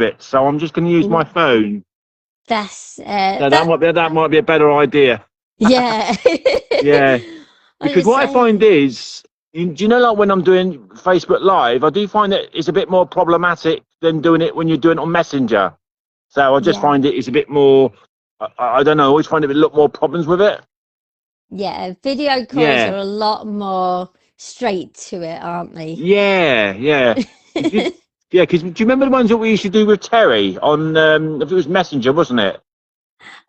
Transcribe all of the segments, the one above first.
it, so I'm just going to use my phone. That's So that might be a better idea. yeah. Yeah, I because was what I find saying, is, do you know, like when I'm doing Facebook Live, I do find that it's a bit more problematic than doing it when you're doing it on Messenger. So I just yeah, find it's a bit more. I don't know. I always find a lot more problems with it. yeah. Video calls Yeah, are a lot more straight to it, aren't they? yeah, yeah. Yeah, because do you remember the ones that we used to do with Terry on? If it was Messenger, wasn't it?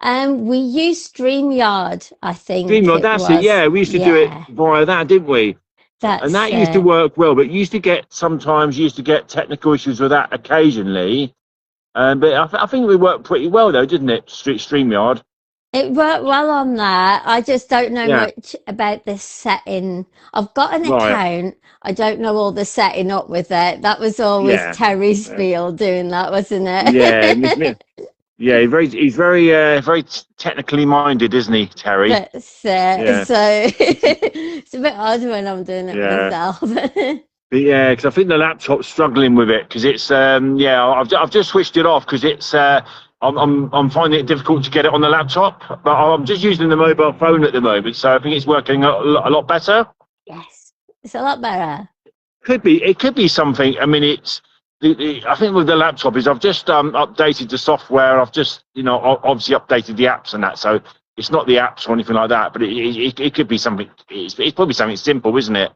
We used StreamYard, I think Dreamlord, it that's it. was. Yeah, we used to do it Yeah, via that, didn't we? And that's that used to work well, but you used to get technical issues with that occasionally. But I think we worked pretty well though, didn't it? StreamYard. it worked well on that. I just don't know Yeah. much about this setting. I've got an Right. account. I don't know all the setting up with it. That was always Yeah. Terry's Yeah. spiel doing that, wasn't Yeah. it? Yeah. He's very technically minded, isn't he, Terry? That's Yeah. so it's a bit odd when I'm doing it Yeah. myself. But yeah, because I think the laptop's struggling with it because it's yeah, I've just switched it off because it's I'm finding it difficult to get it on the laptop, but I'm just using the mobile phone at the moment, so I think it's working a lot better. Yes, it's a lot better. It could be something. I mean, I think with the laptop is I've just updated the software. I've just obviously updated the apps and that, so it's not the apps or anything like that, but it could be something. It's probably something simple, isn't it?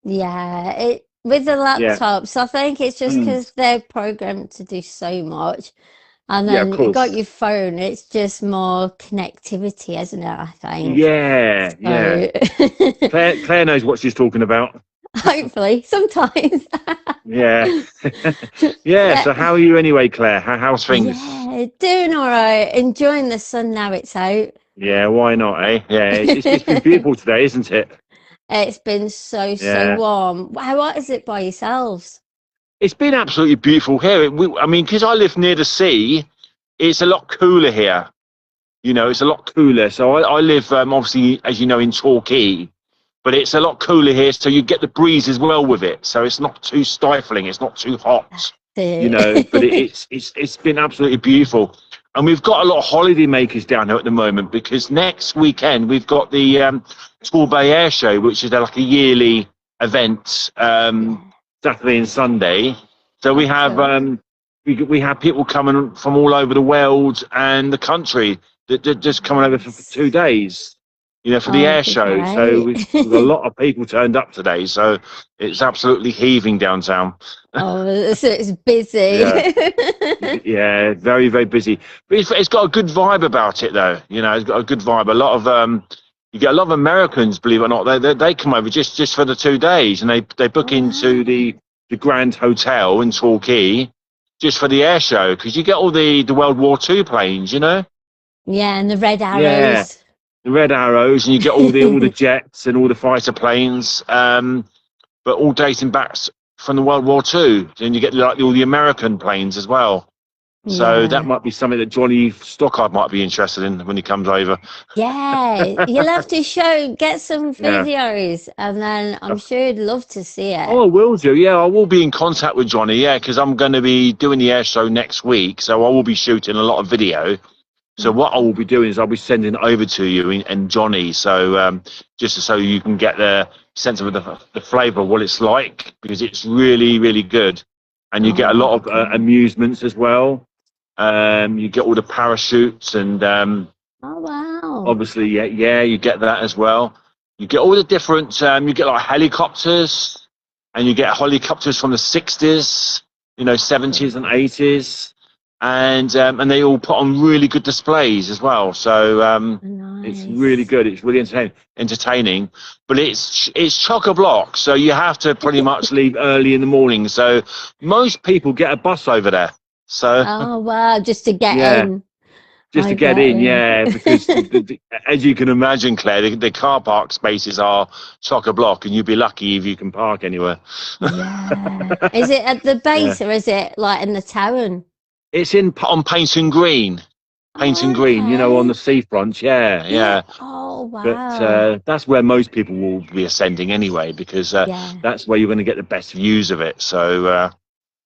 Yeah, it with the Yeah. laptops, I think it's just Mm. because they're programmed to do so much. And Yeah, of then you got course. your phone, it's just more connectivity, isn't it? I think. Yeah, yeah. So Claire knows what she's talking about. hopefully, sometimes. Yeah. Yeah. Yeah, So how are you anyway, Claire? How's things? yeah, doing all right. Enjoying the sun now it's out. Yeah, why not, eh? Yeah, it's been beautiful today, isn't it? It's been so, so Yeah. warm. How hot is it by yourselves? It's been absolutely beautiful here. I mean, because I live near the sea, it's a lot cooler here. It's a lot cooler. So I live, obviously, as you know, in Torquay, but it's a lot cooler here. So you get the breeze as well with it. So it's not too stifling. It's not too hot, but it's been absolutely beautiful. And we've got a lot of holiday makers down here at the moment because next weekend we've got the Torbay Air Show, which is like a yearly event, Yeah. Saturday and Sunday. So we Oh, have cool. we have people coming from all over the world and the country that just coming over for 2 days, for the Oh, air it'd be show. So we've got a great. lot of people turned up today. So it's absolutely heaving downtown. Oh, so it's busy. Yeah. Yeah, very, very busy. But it's got a good vibe about it, though. It's got a good vibe. A lot of you get a lot of Americans, believe it or not. They come over just for the 2 days, and they book Oh, into wow. the Grand Hotel in Torquay just for the air show because you get all the World War II planes, Yeah, and the red Yeah, arrows. the Red Arrows, and you get all the jets and all the fighter planes, but all dating back from the World War II. And you get like all the American planes as well. So that Yeah. might be something that Johnny Stockard might be interested in when he comes over. Yeah. You'll have to get some Yeah. videos, and then I'm sure you'd love to see it. Oh, I will do. Yeah, I will be in contact with Johnny. Yeah, because I'm going to be doing the air show next week, so I will be shooting a lot of video. So what I will be doing is I'll be sending it over to you and Johnny, so just so you can get the sense of the flavour of what it's like, because it's really, really good, and you get a lot Oh, of cool. amusements as well. You get all the parachutes and Oh, wow. obviously, yeah, you get that as well. You get all the different. You get like helicopters, and you get helicopters from the '60s, '70s and '80s, and they all put on really good displays as well. So it's really Nice. good. It's really entertaining, but it's chock a block. So you have to pretty much leave early in the morning. So most people get a bus over there. So Oh, wow. Just to get yeah. in. Just to I get get in, you. yeah, because as you can imagine, Claire, the car park spaces are chock a block, and you'd be lucky if you can park anywhere. Yeah. Is it at the Yeah, base or is it like in the town? it's on Painting Oh, Green, on the okay. seafront. Yeah, Yeah. yeah. Oh, But wow. that's where most people will be ascending anyway, because Yeah. that's where you're going to get the best views of it. So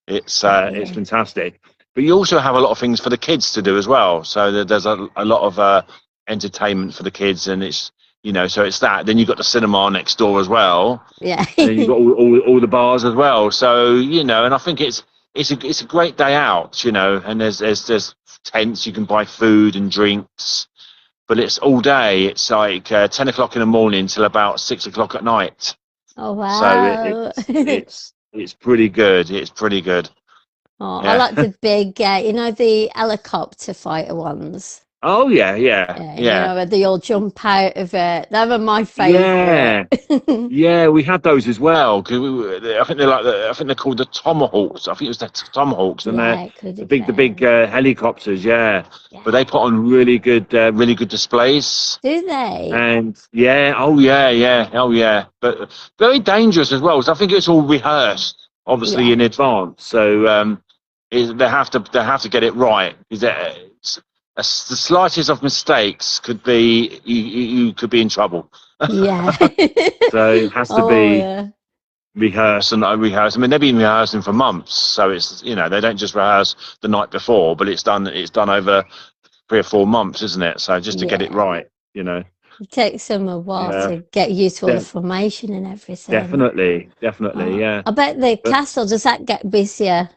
it's Got you. fantastic. but you also have a lot of things for the kids to do as well. So there's a lot of entertainment for the kids, and it's so it's that. Then you've got the cinema next door as well, Yeah. and then you've got all the bars as well. So and I think it's a great day out, and there's tents, you can buy food and drinks, but it's all day. It's like 10 o'clock in the morning till about 6 o'clock at night. Oh, So wow. it's pretty good. It's pretty good. Oh, I Yeah. like the big, the helicopter fighter ones. Oh yeah, yeah, Yeah, yeah, where they all jump out of it. They were my favorite. yeah. Yeah, we had those as well. 'Cause I think I think they're called the Tomahawks. I think it was the Tomahawks, and they're Yeah, it could the have big been. helicopters. Yeah, but Yeah. they put on really good displays. Do they? And yeah, oh yeah, but very dangerous as well. So I think it's all rehearsed, obviously Yeah. in advance. So they have to get it right. The slightest of mistakes could be you could be in trouble. Yeah. So it has to Oh, be yeah. rehearsed and rehearsed. I mean, they've been rehearsing for months, so it's they don't just rehearse the night before, but it's done over 3 or 4 months, isn't it? So just to get it Yeah. right, It takes them a while Yeah, to get used to all the de- formation and everything. definitely, Oh, yeah. I bet the But castle, does that get busier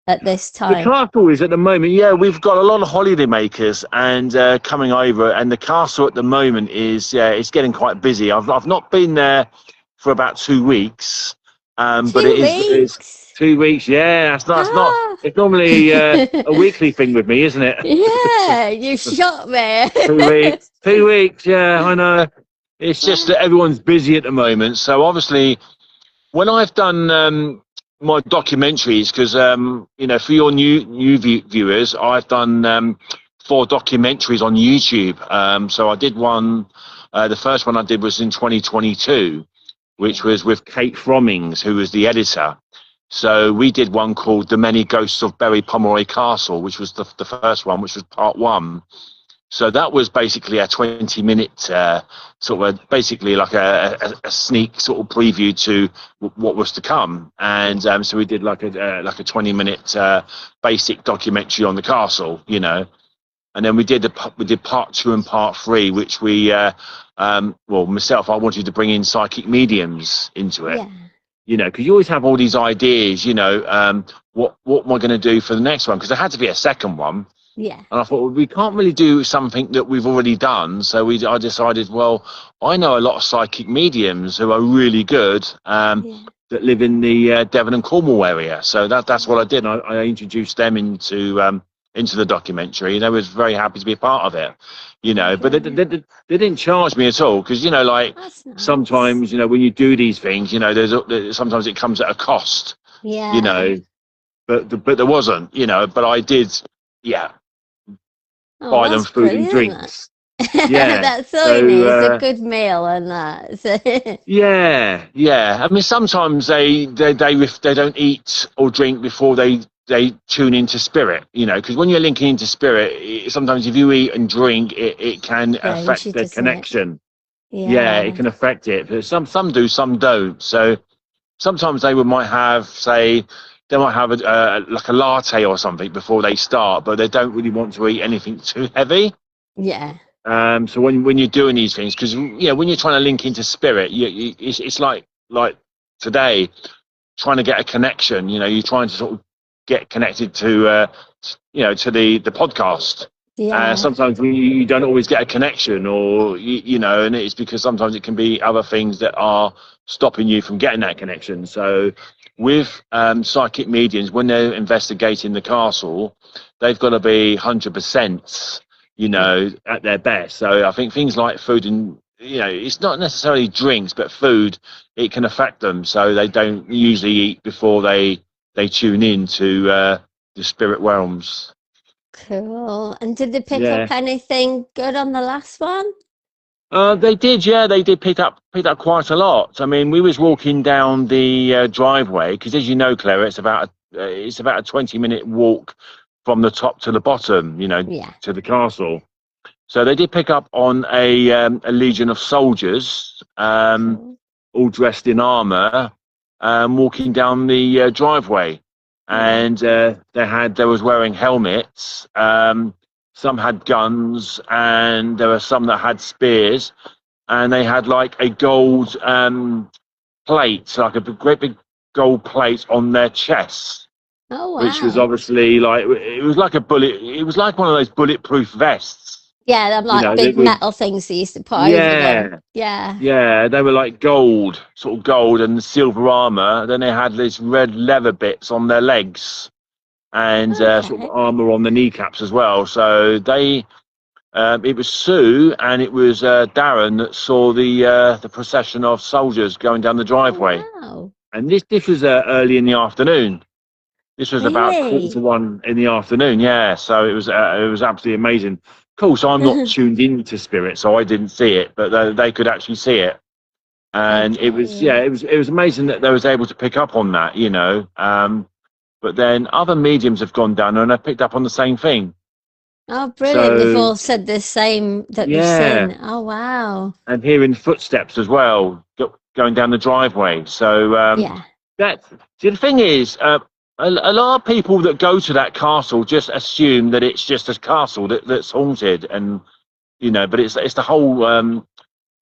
at this the time? castle is at the moment, yeah, we've got a lot of holiday makers and coming over, and the castle at the moment is it's getting quite busy. I've not been there for about 2 weeks, but Two it's weeks. 2 weeks. Yeah, that's not. Ah. It's normally a weekly thing with me, isn't it? Yeah, you shot me. 2 weeks. 2 weeks. Yeah, I know. It's just that everyone's busy at the moment. So obviously, when I've done my documentaries, because for your new viewers, I've done 4 documentaries on YouTube. So I did one. The first one I did was in 2022, which was with Kate Frommings, who was the editor. So we did one called "The Many Ghosts of Berry Pomeroy Castle," which was the first one, which was part 1. So that was basically a 20-minute sort of basically like a sneak sort of preview to what was to come. And so we did like a 20-minute basic documentary on the castle, And then we did part 2 and part 3, which we myself, I wanted to bring in psychic mediums into it. Yeah. Because you always have all these ideas, what am I going to do for the next one? Because there had to be a second one. Yeah. And I thought, well, we can't really do something that we've already done. So I decided, well, I know a lot of psychic mediums who are really good that live in the Devon and Cornwall area. So that's what I did. I introduced them into the documentary. They was very happy to be a part of it, But they didn't charge me at all because, like That's nice. sometimes, when you do these things, there's sometimes it comes at a cost, Yeah. But there wasn't, But I did, yeah. Oh, Buy them that's food and brilliant. drinks. Yeah. That's all So you need is a good meal and that. yeah. I mean, sometimes they don't eat or drink before they tune into spirit. Because when you're linking into spirit, sometimes if you eat and drink, it can Drains affect you, the doesn't it? connection. Yeah, Yeah. it can affect it. But some do, some don't. So sometimes they might have, say, they might have like a latte or something before they start, but they don't really want to eat anything too heavy. Yeah. So when you're doing these things, because when you're trying to link into spirit, it's like today, trying to get a connection. You're trying to sort of get connected to to the podcast. Yeah. Sometimes you don't always get a connection, or and it's because sometimes it can be other things that are stopping you from getting that connection. So with psychic mediums, when they're investigating the castle, they've got to be 100%, at their best. So I think things like food and it's not necessarily drinks, but food, it can affect them. So they don't usually eat before they tune in to the spirit realms. Cool. And did they pick Yeah. up anything good on the last one? They did, yeah. They did pick up quite a lot. I mean, we was walking down the driveway because, as you know, Claire, it's about a 20-minute walk from the top to the bottom, Yeah. to the castle. So they did pick up on a legion of soldiers, Cool. all dressed in armour, walking down the driveway. and they was wearing helmets. Some had guns, and there were some that had spears, and they had like a gold plate, like a great big gold plate on their chests. Oh, Which was wow. obviously like, it was like a bullet. It was like one of those bulletproof vests. Yeah, them You like know, they big would. metal things they used to put over them. Yeah, Yeah. yeah. They were like gold, sort of gold and silver armor. Then they had these red leather bits on their legs and sort of Okay. armor on the kneecaps as well. So they, it was Sue and it was Darren that saw the procession of soldiers going down the Oh, driveway. wow. And this was early in the afternoon. This was about Really? 1:45 in the afternoon. Yeah, so it was absolutely amazing. Of course, I'm not tuned into spirit, so I didn't see it, but they could actually see it, and it was, Okay. yeah, it was amazing that they was able to pick up on that, you know. But then other mediums have gone down and have picked up on the same thing. Oh, brilliant. They've So all said the same that they've yeah, seen. Oh, wow. and hearing footsteps as well going down the driveway. So Yeah. that see, the thing is, a lot of people that go to that castle just assume that it's just a castle that's haunted, and you know, but it's the whole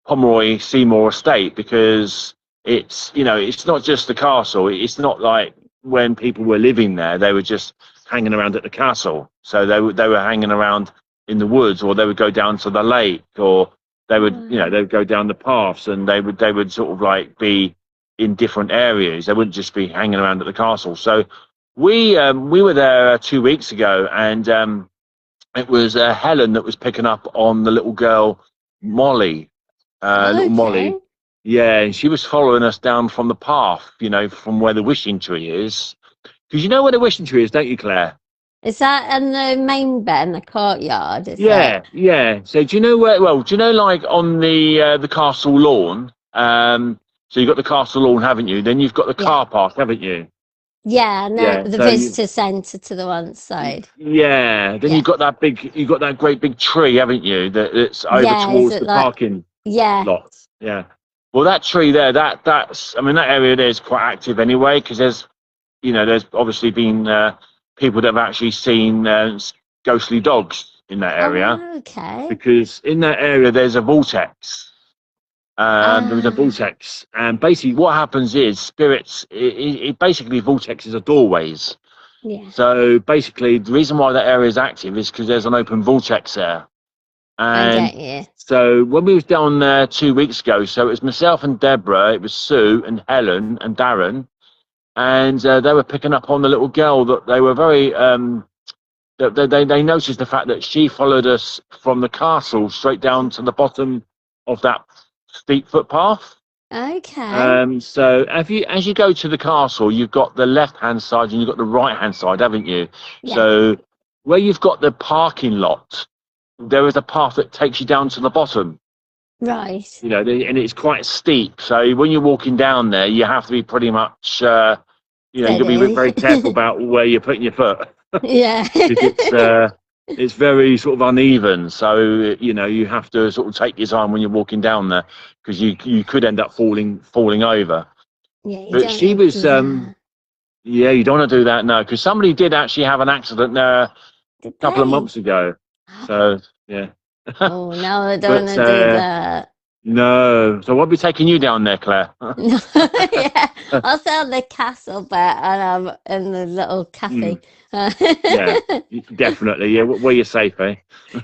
Pomeroy Seymour estate, because it's, you know, it's not just the castle. It's not like when people were living there, they were just hanging around at the castle. So they were hanging around in the woods, or they would go down to the lake, or they would, you know, Wow. they would go down the paths, and they would sort of like be in different areas. They wouldn't just be hanging around at the castle. So we were there 2 weeks ago, and it was Helen that was picking up on the little girl Molly, little Molly. Okay. Yeah, and she was following us down from the path, you know, from where the wishing tree is. Because you know where the wishing tree is, don't you, Claire? Is that in the main bit in the courtyard? Is it? Yeah, yeah. So do you know where? Well, do you know, like on the castle lawn? So you've got the castle lawn, haven't you? Then you've got the Yeah. car park, haven't you? Yeah, and Yeah. the So you, visitor centre to the one side. yeah. Then Yeah. you've got that great big tree, haven't you? That's over Yeah, is towards it the like, parking yeah, lots. Yeah. Well, that tree there, that's, I mean, that area there is quite active anyway, because there's, you know, there's obviously been people that have actually seen ghostly dogs in that oh, area, wow, okay. because in that area there's a vortex. There was a Ah, vortex, and basically what happens is spirits. It basically, vortexes are doorways. yeah, So basically, the reason why that area is active is because there's an open vortex there. I And get you. so when we was down there 2 weeks ago, so it was myself and Deborah, it was Sue and Helen and Darren, and they were picking up on the little girl, that they were very they noticed the fact that she followed us from the castle straight down to the bottom of that steep footpath. Okay. So if you, as you go to the castle, you've got the left hand side and you've got the right hand side, haven't you? Yeah, So where you've got the parking lot, there is a path that takes you down to the bottom. right. You know, and it's quite steep. So when you're walking down there, you have to be pretty much, you know, you got to be Steady. very careful about where you're putting your foot, Yeah. because it's very sort of uneven. So you know, you have to sort of take your time when you're walking down there, because you could end up falling over. Yeah, you But don't she want to was, do that. yeah, you don't want to do that, no, because somebody did actually have an accident there a Did couple of they? months ago. So yeah. Oh, no, I don't But want to do that. no, so I won't be taking you down there, Claire. No, yeah, I'll sell the castle bit and in the little cafe. Mm, yeah, definitely. Yeah, where you're safe, eh?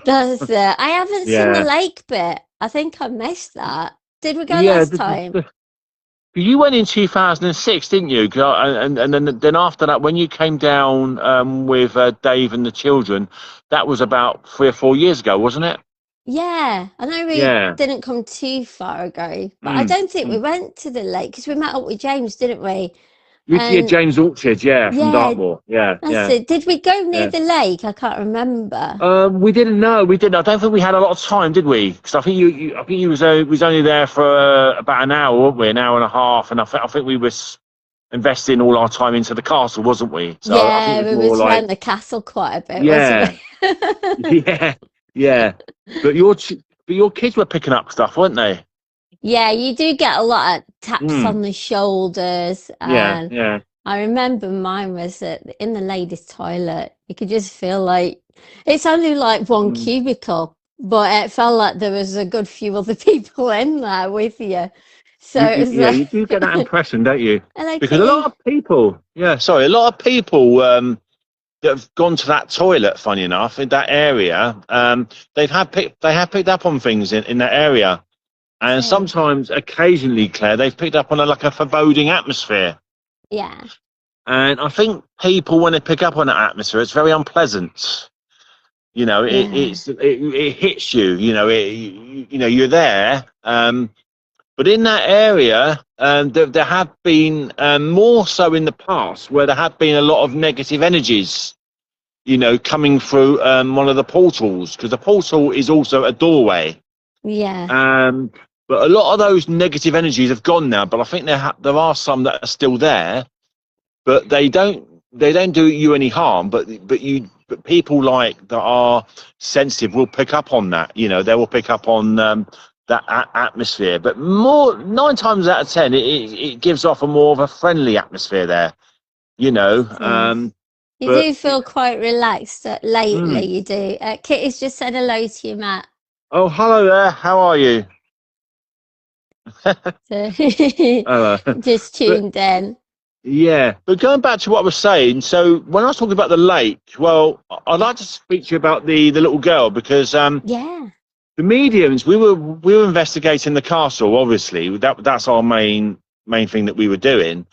That's it. I haven't seen the Yeah, lake bit. I think I missed that. Did we go yeah. last time? You went in 2006, didn't you? And then after that, when you came down with Dave and the children, that was about 3 or 4 years ago, wasn't it? Yeah, I know we Yeah. didn't come too far ago, but I Mm, don't think we mm. went to the lake because we met up with James, didn't we? Yeah, And James Orchard, yeah, from yeah, Dartmoor. Yeah, that's yeah, it. Did we go near yeah. the lake? I can't remember. We didn't know. We didn't. I don't think we had a lot of time, did we? Because I think I think you was only there for about an hour, weren't we? An hour and a half, and I think we were investing all our time into the castle, wasn't we? So I think Yeah, it was we more was like, around the castle quite a bit, wasn't yeah, we? yeah, yeah. But your kids were picking up stuff, weren't they? Yeah, you do get a lot of taps Mm, on the shoulders yeah, and yeah. I remember mine was in the ladies' toilet. You could just feel like it's only like one Mm. cubicle, but it felt like there was a good few other people in there with you. So it was Yeah, like, you do get that impression, don't you? hello, Because a lot kitty. of people, yeah, sorry, a lot of people that have gone to that toilet, funny enough, in that area, they have picked up on things in that area, and So, sometimes, occasionally, Claire, they've picked up on like a foreboding atmosphere. yeah, And I think people, when they pick up on that atmosphere, it's very unpleasant. You know, yeah, it hits you. You know, you're there. But in that area, there have been more so in the past, where there have been a lot of negative energies. You know, coming through one of the portals, because the portal is also a doorway. yeah. Um, but a lot of those negative energies have gone now. But I think there are some that are still there, but they don't do you any harm. But people like that are sensitive will pick up on that. You know, they will pick up on that atmosphere. But more 9 times out of 10, it gives off a more of a friendly atmosphere there. You know, It is. You but do feel quite relaxed lately, mm. you do. Kitty's just said hello to you, Matt. Oh, hello there. How are you? So Hello. just But tuned in. yeah, but going back to what I was saying, so when I was talking about the lake, well, I'd like to speak to you about the little girl, because Yeah. the mediums, we were investigating the castle. Obviously, that's our main thing that we were doing.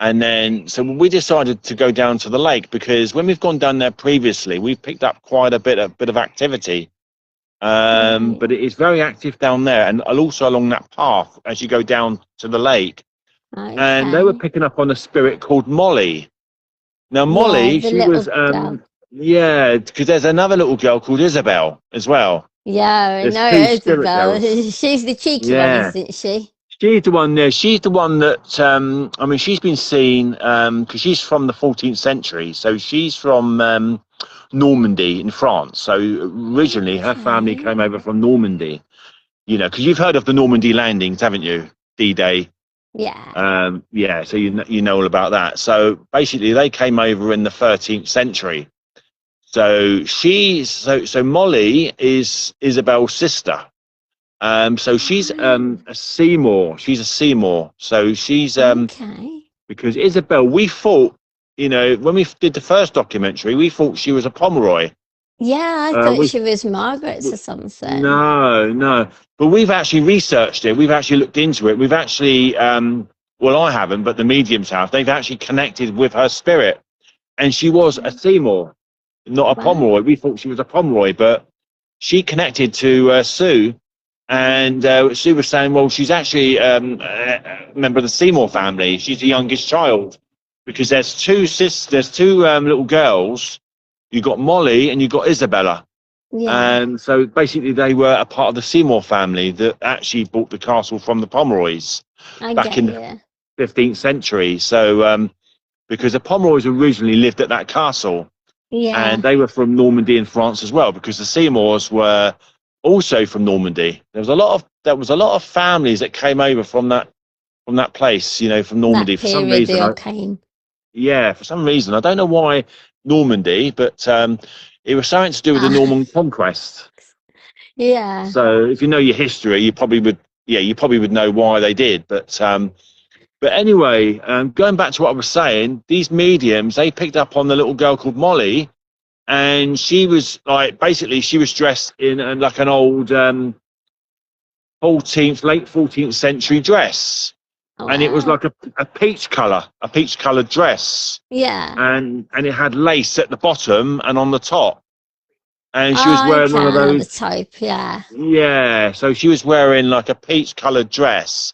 And then so we decided to go down to the lake, because when we've gone down there previously, we've picked up quite a bit of activity. Right. But it is very active down there, and also along that path as you go down to the lake. And they were Okay. picking up on a spirit called Molly. Now, Yeah, Molly, the she was, little girl. yeah, because there's another little girl called Isabel as well. Yeah, I There's know two spirit Isabel. girls. She's the cheeky one, Yeah. isn't she? She's the one there. She's the one that, I mean, she's been seen, because she's from the 14th century. So she's from Normandy in France. So originally her family Okay. came over from Normandy, you know, because you've heard of the Normandy landings, haven't you? D-Day. Yeah. Yeah, so you know all about that. So basically, they came over in the 13th century. So Molly is Isabel's sister. So she's Right. a Seymour. She's a Seymour. So she's Okay. because Isabel, we thought, you know, when we did the first documentary, we thought she was a Pomeroy. Yeah, I Uh, thought we she was Margaret's or something. No, no. But we've actually researched it. We've actually looked into it. We've actually, well, I haven't, but the mediums have. They've actually connected with her spirit, and she was a Okay. Seymour, not a Wow. Pomeroy. We thought she was a Pomeroy, but she connected to Sue, and Sue was saying, well, she's actually a member of the Seymour family. She's the youngest child, because there's two little girls. You got Molly and you got Isabella. Yeah, And so basically, they were a part of the Seymour family that actually bought the castle from the Pomeroys I back get in the you. 15th century. So, because the Pomeroys originally lived at that castle, and Yeah, they were from Normandy in France as well, because the Seymours were also from Normandy. There was a lot of families that came over from that place, you know, from that Normandy. For some period reason, they all came. yeah, for some reason, I don't know why Normandy, but it was something to do with the Ah, Norman conquest. yeah. So if you know your history, you probably would know why they did. But anyway, going back to what I was saying, these mediums, they picked up on the little girl called Molly, and she was like, basically, she was dressed in like an old 14th, late 14th century dress, and it was Wow. like a peach color dress, Yeah. and it had lace at the bottom and on the top, and she was Oh, wearing okay, one of I know the those. type, yeah. Yeah, so she was wearing like a peach coloured dress.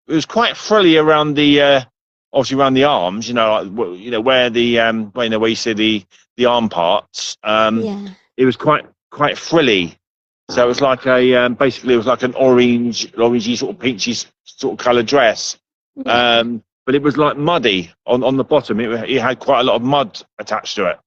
It was quite frilly around the obviously around the arms, you know, like where the where you see the arm parts. Yeah. It was quite frilly. So it was Oh, like a basically it was like an orangey sort of peachy sort of coloured dress. yeah. But it was like muddy on the bottom. It had quite a lot of mud attached to it.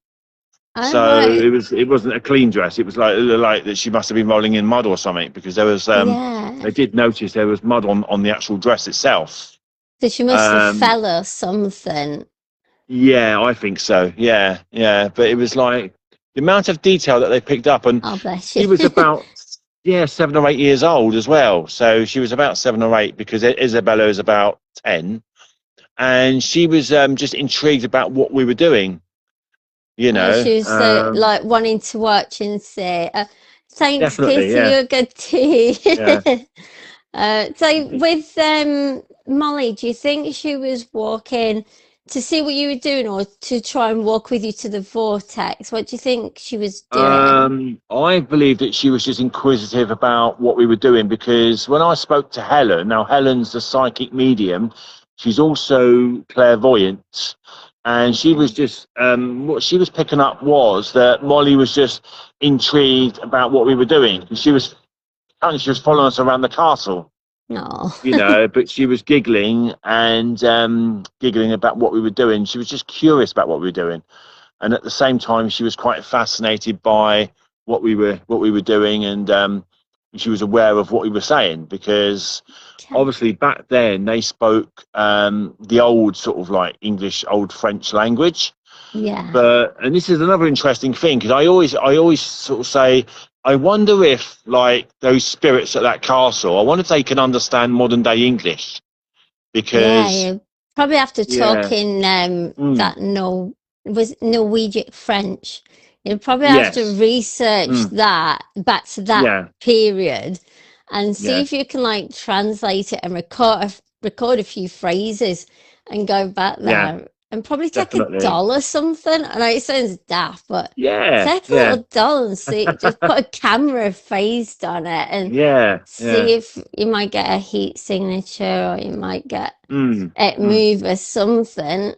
All So right. it wasn't a clean dress. It was like that she must have been rolling in mud or something, because there was Yeah. they did notice there was mud on the actual dress itself. So she must have Um fell or something. Yeah, I think so. Yeah, yeah. But it was like the amount of detail that they picked up, and Oh, bless you. she was about, yeah, 7 or 8 years old as well. So she was about 7 or 8 because Isabella is about 10, and she was just intrigued about what we were doing. You Oh, know, she was so like wanting to watch and say, "Thanks, definitely. Kitty, Yeah, you're good too." yeah. So with Molly, do you think she was walking to see what you were doing, or to try and walk with you to the vortex? What do you think she was doing? I believe that she was just inquisitive about what we were doing because when I spoke to Helen, now Helen's the psychic medium, she's also clairvoyant, and she was Okay. just what she was picking up was that Molly was just intrigued about what we were doing. She was following us around the castle, No. but she was giggling and giggling about what we were doing. She was just curious about what we were doing, and at the same time she was quite fascinated by what we were doing, and she was aware of what we were saying because Okay. obviously back then they spoke the old sort of like English old French language. Yeah. But and this is another interesting thing because I always sort of say I wonder if like those spirits at that castle, I wonder if they can understand modern day English Yeah, because you probably have to talk yeah. in Mm, that was Norwegian French. You'd probably have to yes. research Mm, that back to that yeah. period and see Yeah. if you can like translate it and record a few phrases and go back Yeah. there and probably take a Definitely. doll or something. I know it sounds daft, but Yeah, take a yeah, little doll and see, just put a camera phased on it and yeah, see yeah. if you might get a heat signature or you might get Mm, it mm, move or something.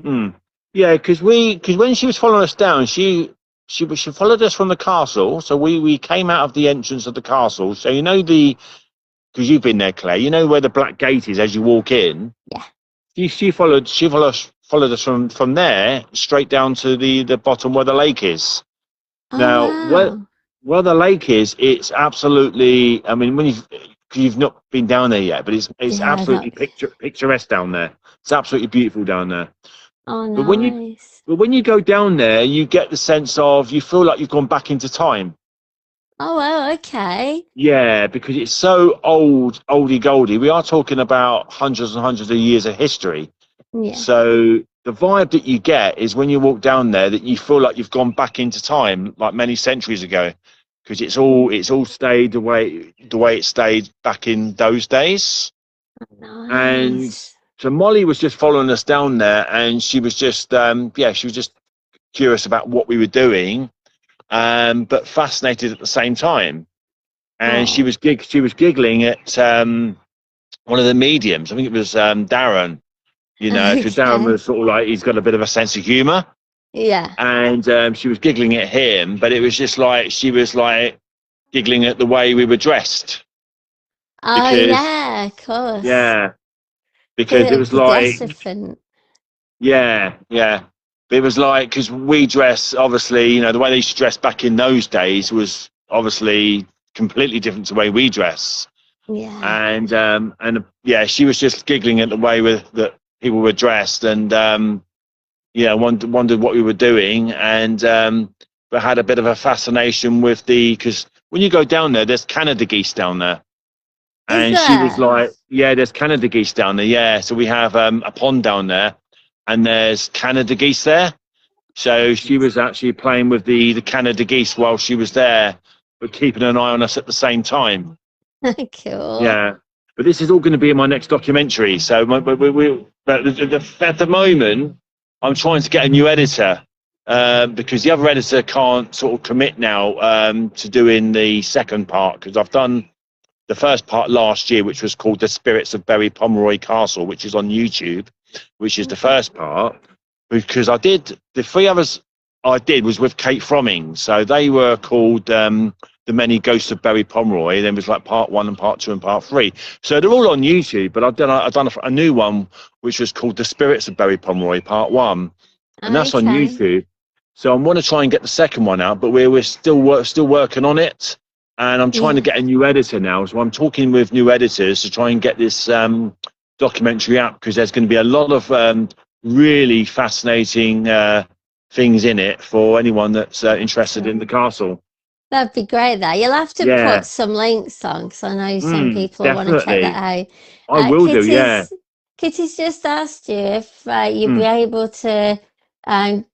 mm. Yeah, because when she was following us down, she followed us from the castle. So we came out of the entrance of the castle. So because you've been there, Claire. You know where the black gate is as you walk in. Yeah. She followed us from there straight down to the bottom where the lake is. Oh Now, wow. where the lake is, it's absolutely. I mean, when you've not been down there yet, but it's Yeah, absolutely that. picturesque down there. It's absolutely beautiful down there. Oh But when you nice. but when you go down there, you get the sense of you feel like you've gone back into time. Oh well, okay. Yeah, because it's so old, oldie goldie. We are talking about hundreds and hundreds of years of history. Yeah. So the vibe that you get is when you walk down there that you feel like you've gone back into time, like many centuries ago, because it's all stayed the way it stayed back in those days. And Nice. so Molly was just following us down there, and she was just she was just curious about what we were doing, but fascinated at the same time. And she Oh. was giggling at one of the mediums. I think it was Darren. Because Darren Okay. was sort of like he's got a bit of a sense of humour, Yeah. and she was giggling at him, but it was just like she was like giggling at the way we were dressed Oh because yeah, of course. yeah, because it Because was the dress like different. yeah, yeah. It was like because we dress obviously, the way they used to dress back in those days was obviously completely different to the way we dress, Yeah. and yeah, she was just giggling at the way that people were dressed, and wondered what we were doing, and but had a bit of a fascination with because when you go down there, there's Canada geese down there, Is and she was there? like, yeah, there's Canada geese down there, yeah. So we have a pond down there, and there's Canada geese there. So she was actually playing with the Canada geese while she was there, but keeping an eye on us at the same time. Cool. Yeah, but this is all going to be in my next documentary. So but at the moment, I'm trying to get a new editor because the other editor can't sort of commit now to doing the second part because I've done the first part last year, which was called The Spirits of Berry Pomeroy Castle, which is on YouTube, which is the first part. Because I did the three others I did was with Kate Fromming, so they were called The Many Ghosts of Berry Pomeroy. Then it was like part one and part two and part three. So they're all on YouTube, but I've done a new one which was called The Spirits of Berry Pomeroy Part One, and that's on Okay. YouTube. So I want to try and get the second one out, but we're still working on it, and I'm trying to Yeah. get a new editor now. So I'm talking with new editors to try and get this documentary out because there's going to be a lot of really fascinating things in it for anyone that's interested in the castle. That'd be great. That you'll have to Yeah, put some links on because I know some people want to check that definitely. out. I will do. Yeah. Kitty's just asked you if you'd be Mm. able to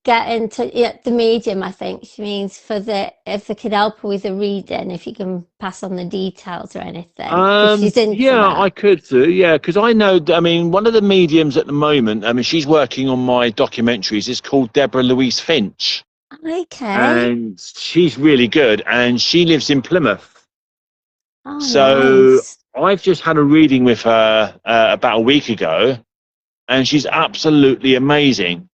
get into the medium. I think she means if they could help her with the reading, if you can pass on the details or anything, because she's into Yeah, I that. could do. Yeah, because I know. I mean, one of the mediums at the moment. I mean, she's working on my documentaries. It's called Deborah Louise Finch, Okay. and she's really good. And she lives in Plymouth. Oh, So nice. I've just had a reading with her about a week ago, and she's absolutely amazing.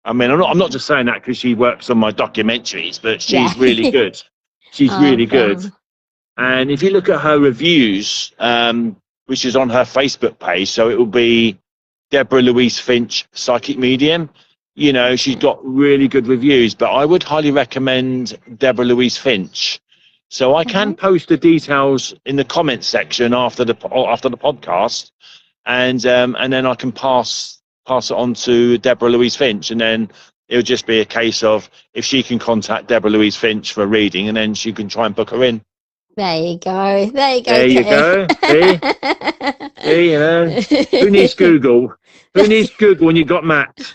I mean, I'm not just saying that because she works on my documentaries, but Yeah. she's really good. She's Oh, really good. fun. And if you look at her reviews, which is on her Facebook page, so it will be Deborah Louise Finch, Psychic Medium. You know, she's got really good reviews, but I would highly recommend Deborah Louise Finch. So I can Okay. post the details in the comments section after the podcast, and then I can pass it on to Deborah Louise Finch, and then it'll just be a case of if she can contact Deborah Louise Finch for a reading, and then she can try and book her in. There you go. There you go, There you Kitty. go. See? See, you know, who needs Google? Who needs Google when you've got Matt?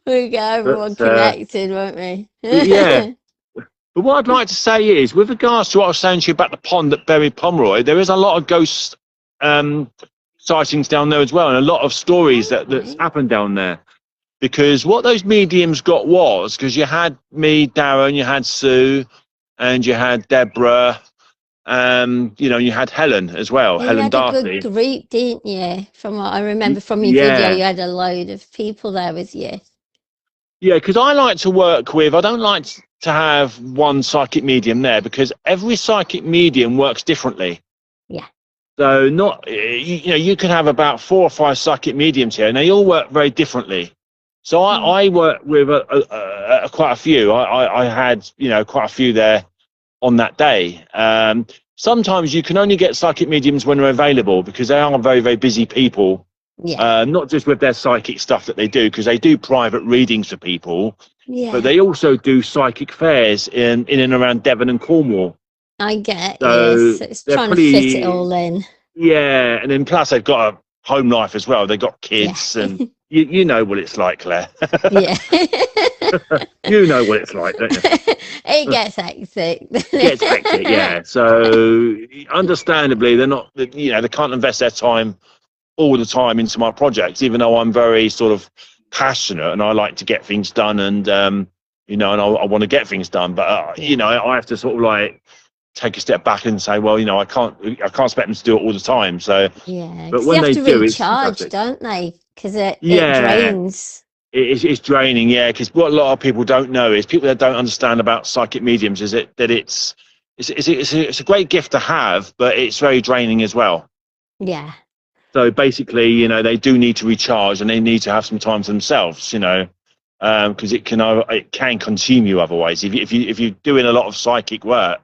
We got everyone But connected, won't we? yeah. But what I'd like to say is, with regards to what I was saying to you about the pond at Berry Pomeroy, there is a lot of ghost sightings down there as well, and a lot of stories that's Okay. happened down there. Because what those mediums got was, because you had me, Darren, you had Sue, and you had Deborah, you know, you had Helen as well, Yeah, you Helen had a good Darcy. group, didn't you? From what I remember from your video, Yeah, you had a load of people there with you. yeah, because I like to work with, I don't like to have one psychic medium there because every psychic medium works differently. Yeah. So not, you know, you can have about 4 or 5 psychic mediums here and they all work very differently. So Mm. I work with quite a few. I had, you know, quite a few there on that day. Sometimes you can only get psychic mediums when they're available because they are very, very busy people. Yeah. Not just with their psychic stuff that they do, because they do private readings for people, but Yeah. they also do psychic fairs in and around Devon and Cornwall. I get you. So So it's they're trying to fit it pretty, all in. yeah. And then plus they've got a home life as well. They've got Yeah. kids, and you know what it's like, Claire. Yeah. You know what it's like, don't you? It gets hectic. Gets hectic, yeah. So understandably, they're not, you know, they can't invest their time all the time into my projects, even though I'm very sort of passionate and I like to get things done, and you know, and I want to get things done. But you Yeah. know, I have to sort of like take a step back and say, well, you know, I can't expect them to do it all the time. So, Yeah. but Because they when have they to do, it's recharge, fantastic. don't they? Because it Yeah, drains. it's draining. Yeah, because what a lot of people don't know is people that don't understand about psychic mediums is that it's a great gift to have, but it's very draining as well. Yeah. So basically, you know, they do need to recharge and they need to have some time to themselves, you know, because it can consume you otherwise. If you're doing a lot of psychic work,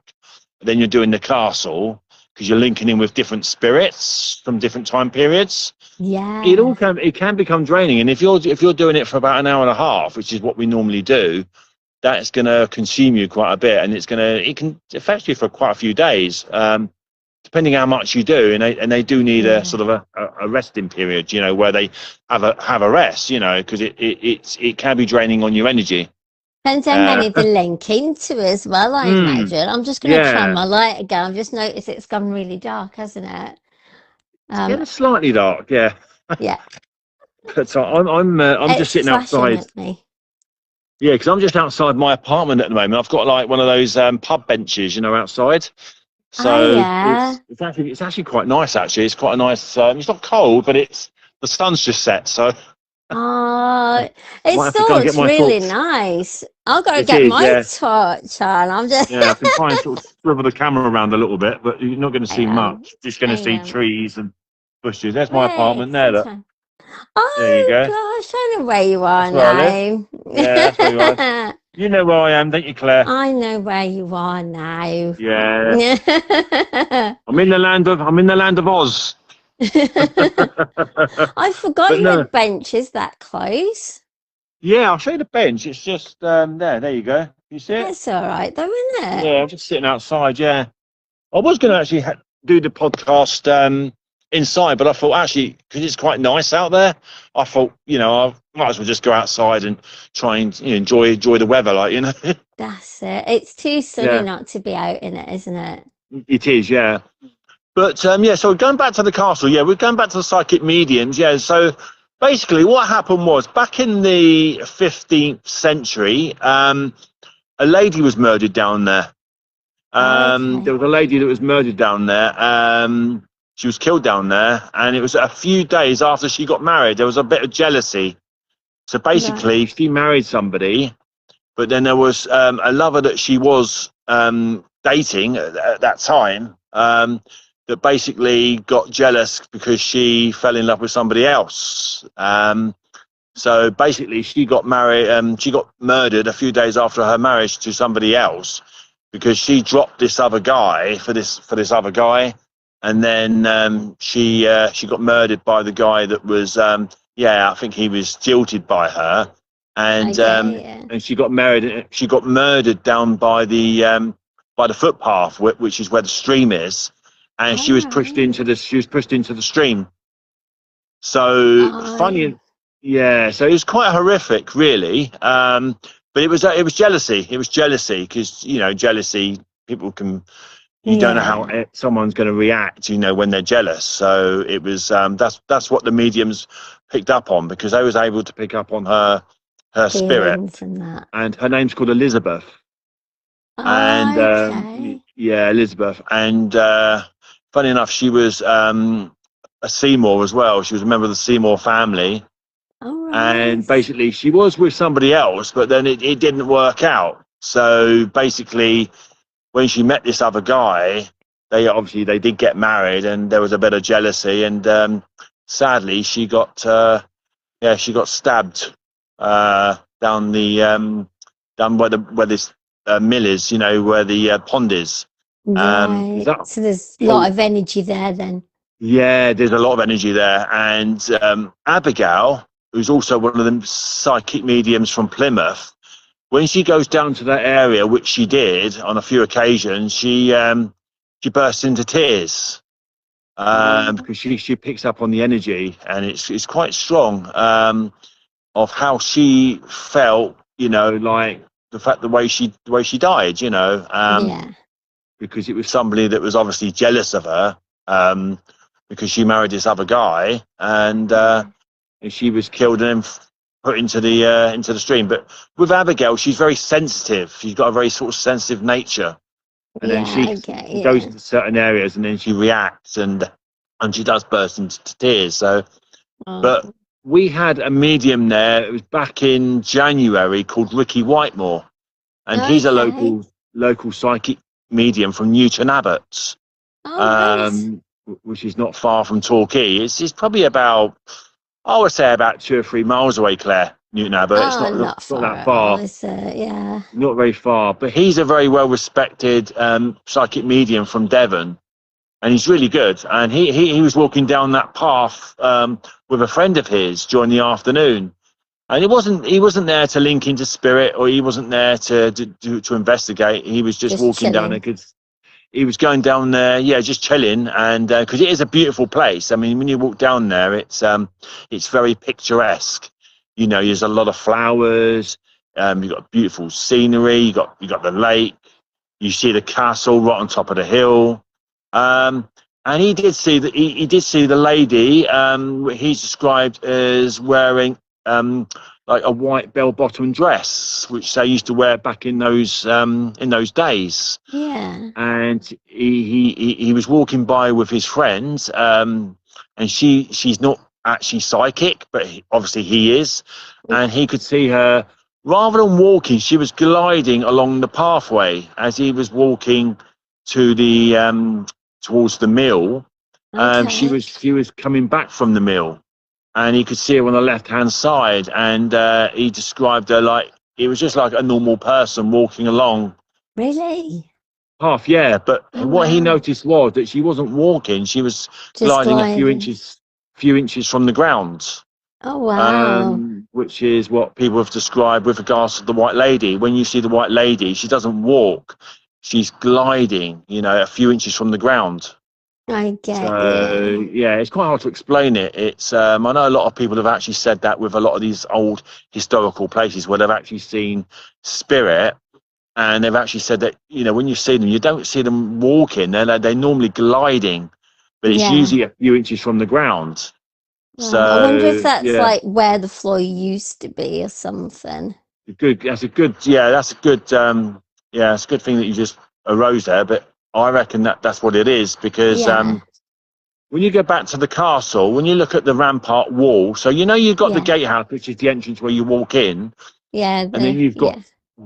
then you're doing the castle because you're linking in with different spirits from different time periods. Yeah. It can become draining, and if you're doing it for about an hour and a half, which is what we normally do, that's going to consume you quite a bit, and it can affect you for quite a few days. Depending how much you do, and they do need a Yeah. sort of a resting period, you know, where they have a rest, you know, because it can be draining on your energy. Depends how Uh, many they link into as well, I'd mm, imagine. I'm just going to try yeah, my light again. I've just noticed it's gone really dark, hasn't it? it's Um, getting slightly dark, yeah. yeah. But so I'm just It's sitting flashing outside, at me. yeah, because I'm just outside my apartment at the moment. I've got like one of those pub benches, you know, outside. Oh, So yeah. it's actually quite nice. Actually, it's quite a nice. It's not cold, but it's the sun's just set, so Oh, I might it have to go and get looks my really torch. nice. I've got to It get is, my yeah. torch on. I'm just, Yeah, I can try and sort of swivel the camera around a little bit, but you're not going to see hang on, much. Just going to hang see on. trees and bushes. There's my Wait, apartment there. Look, sometime. there you Oh go. gosh, I know where you are That's where I live. now. Yeah, that's where you are. You know where I am, don't you, Claire? I know where you are now. Yeah, I'm in the land of Oz. I forgot But you no, had benches that close. yeah, I'll show you the bench. It's just there you go. You see it? That's all right, though, isn't it? Yeah, I'm just sitting outside. Yeah, I was going to actually do the podcast inside, but I thought actually because it's quite nice out there, I thought I might as well just go outside and try and enjoy the weather, like That's it. It's too sunny Yeah, not to be out in it, isn't it? it is. Yeah, but yeah. So going back to the castle. Yeah, we're going back to the psychic mediums. Yeah, so basically what happened was back in the 15th century, a lady was murdered down there. There Okay. was a lady that was murdered down there. She was killed down there, and it was a few days after she got married. There was a bit of jealousy. So Right. basically, she married somebody, but then there was a lover that she was dating at that time that basically got jealous because she fell in love with somebody else. So basically, she got married. She got murdered a few days after her marriage to somebody else because she dropped this other guy for this other guy, and then she got murdered by the guy that was yeah, I think he was jilted by her, I and get you. she got married. She got murdered down by the footpath, which is where the stream is, and All right. she was pushed into the stream. So I funny, yeah. So it was quite horrific, really. But it was jealousy. It was jealousy because jealousy. People can. You don't know how yeah. someone's going to react. When they're jealous. So it was. That's what the mediums picked up on because they was able to pick up on her spirit, Feelings and that. and her name's called Elizabeth. And Okay. yeah, Elizabeth. And funny enough, she was a Seymour as well. She was a member of the Seymour family, All and right. basically she was with somebody else, but then it didn't work out. So basically, when she met this other guy, they did get married, and there was a bit of jealousy, and sadly she got stabbed down the down where this mill is, where the pond is. Is Right. that So there's a lot so? of energy there then. Yeah, there's a lot of energy there. And Abigail, who's also one of the psychic mediums from Plymouth, when she goes down to that area, which she did on a few occasions, she bursts into tears Oh, because she picks up on the energy, and it's quite strong of how she felt, like the way she died, yeah. because it was somebody that was obviously jealous of her. Because she married this other guy, and she was killed and then put into the stream. But with Abigail, she's very sensitive. She's got a very sort of sensitive nature, and then Yeah, she I get goes you. into certain areas, and then she reacts, and she does burst into tears. So, but Oh, we had a medium there. It was back in January called Ricky Whitemore, and he's a okay. local psychic medium from Newton Abbot, All right. um, which is not far from Torquay. It's probably about, I would say, about 2 or 3 miles away, Claire, Newton Abbot. It's Oh, not not it's not far that at all, far, is it? Yeah. not very far. But he's a very well respected psychic medium from Devon, and he's really good. And he was walking down that path with a friend of his during the afternoon. And he wasn't there to link into spirit, or he wasn't there to investigate. He was just Just walking down there chilling. because he was going down there, yeah, just chilling, and because it is a beautiful place. I mean, when you walk down there, it's very picturesque. There's a lot of flowers. You've got beautiful scenery. You got the lake. You see the castle right on top of the hill. And he did see the lady. He's described as wearing like a white bell-bottom dress, which they used to wear back in those days. Yeah. And he was walking by with his friends, and she's not actually psychic, but obviously he is, and he could see her. Rather than walking, she was gliding along the pathway as he was walking to the towards the mill. Okay. She was coming back from the mill, and he could see her on the left hand side, and he described her like it was just like a normal person walking along. Really? Half, yeah. But Oh what he wow. noticed was that she wasn't walking; she was Just gliding gliding. few inches from the ground. Oh wow. Which is what people have described with regards to the White Lady. When you see the White Lady, she doesn't walk; she's gliding, a few inches from the ground. I get So you. yeah, it's quite hard to explain it. It's I know a lot of people have actually said that with a lot of these old historical places where they've actually seen spirit, and they've actually said that when you see them, you don't see them walking; they're normally gliding, but it's Yeah. usually a few inches from the ground. Wow. I wonder if So that's yeah, like where the floor used to be or something. good. That's a good. Yeah, that's a good. Yeah, it's a good thing that you just arose there. But I reckon that's what it is because Yeah. when you go back to the castle, when you look at the rampart wall, so you've got the Yeah. gatehouse, which is the entrance where you walk in, Yeah. and then Yeah.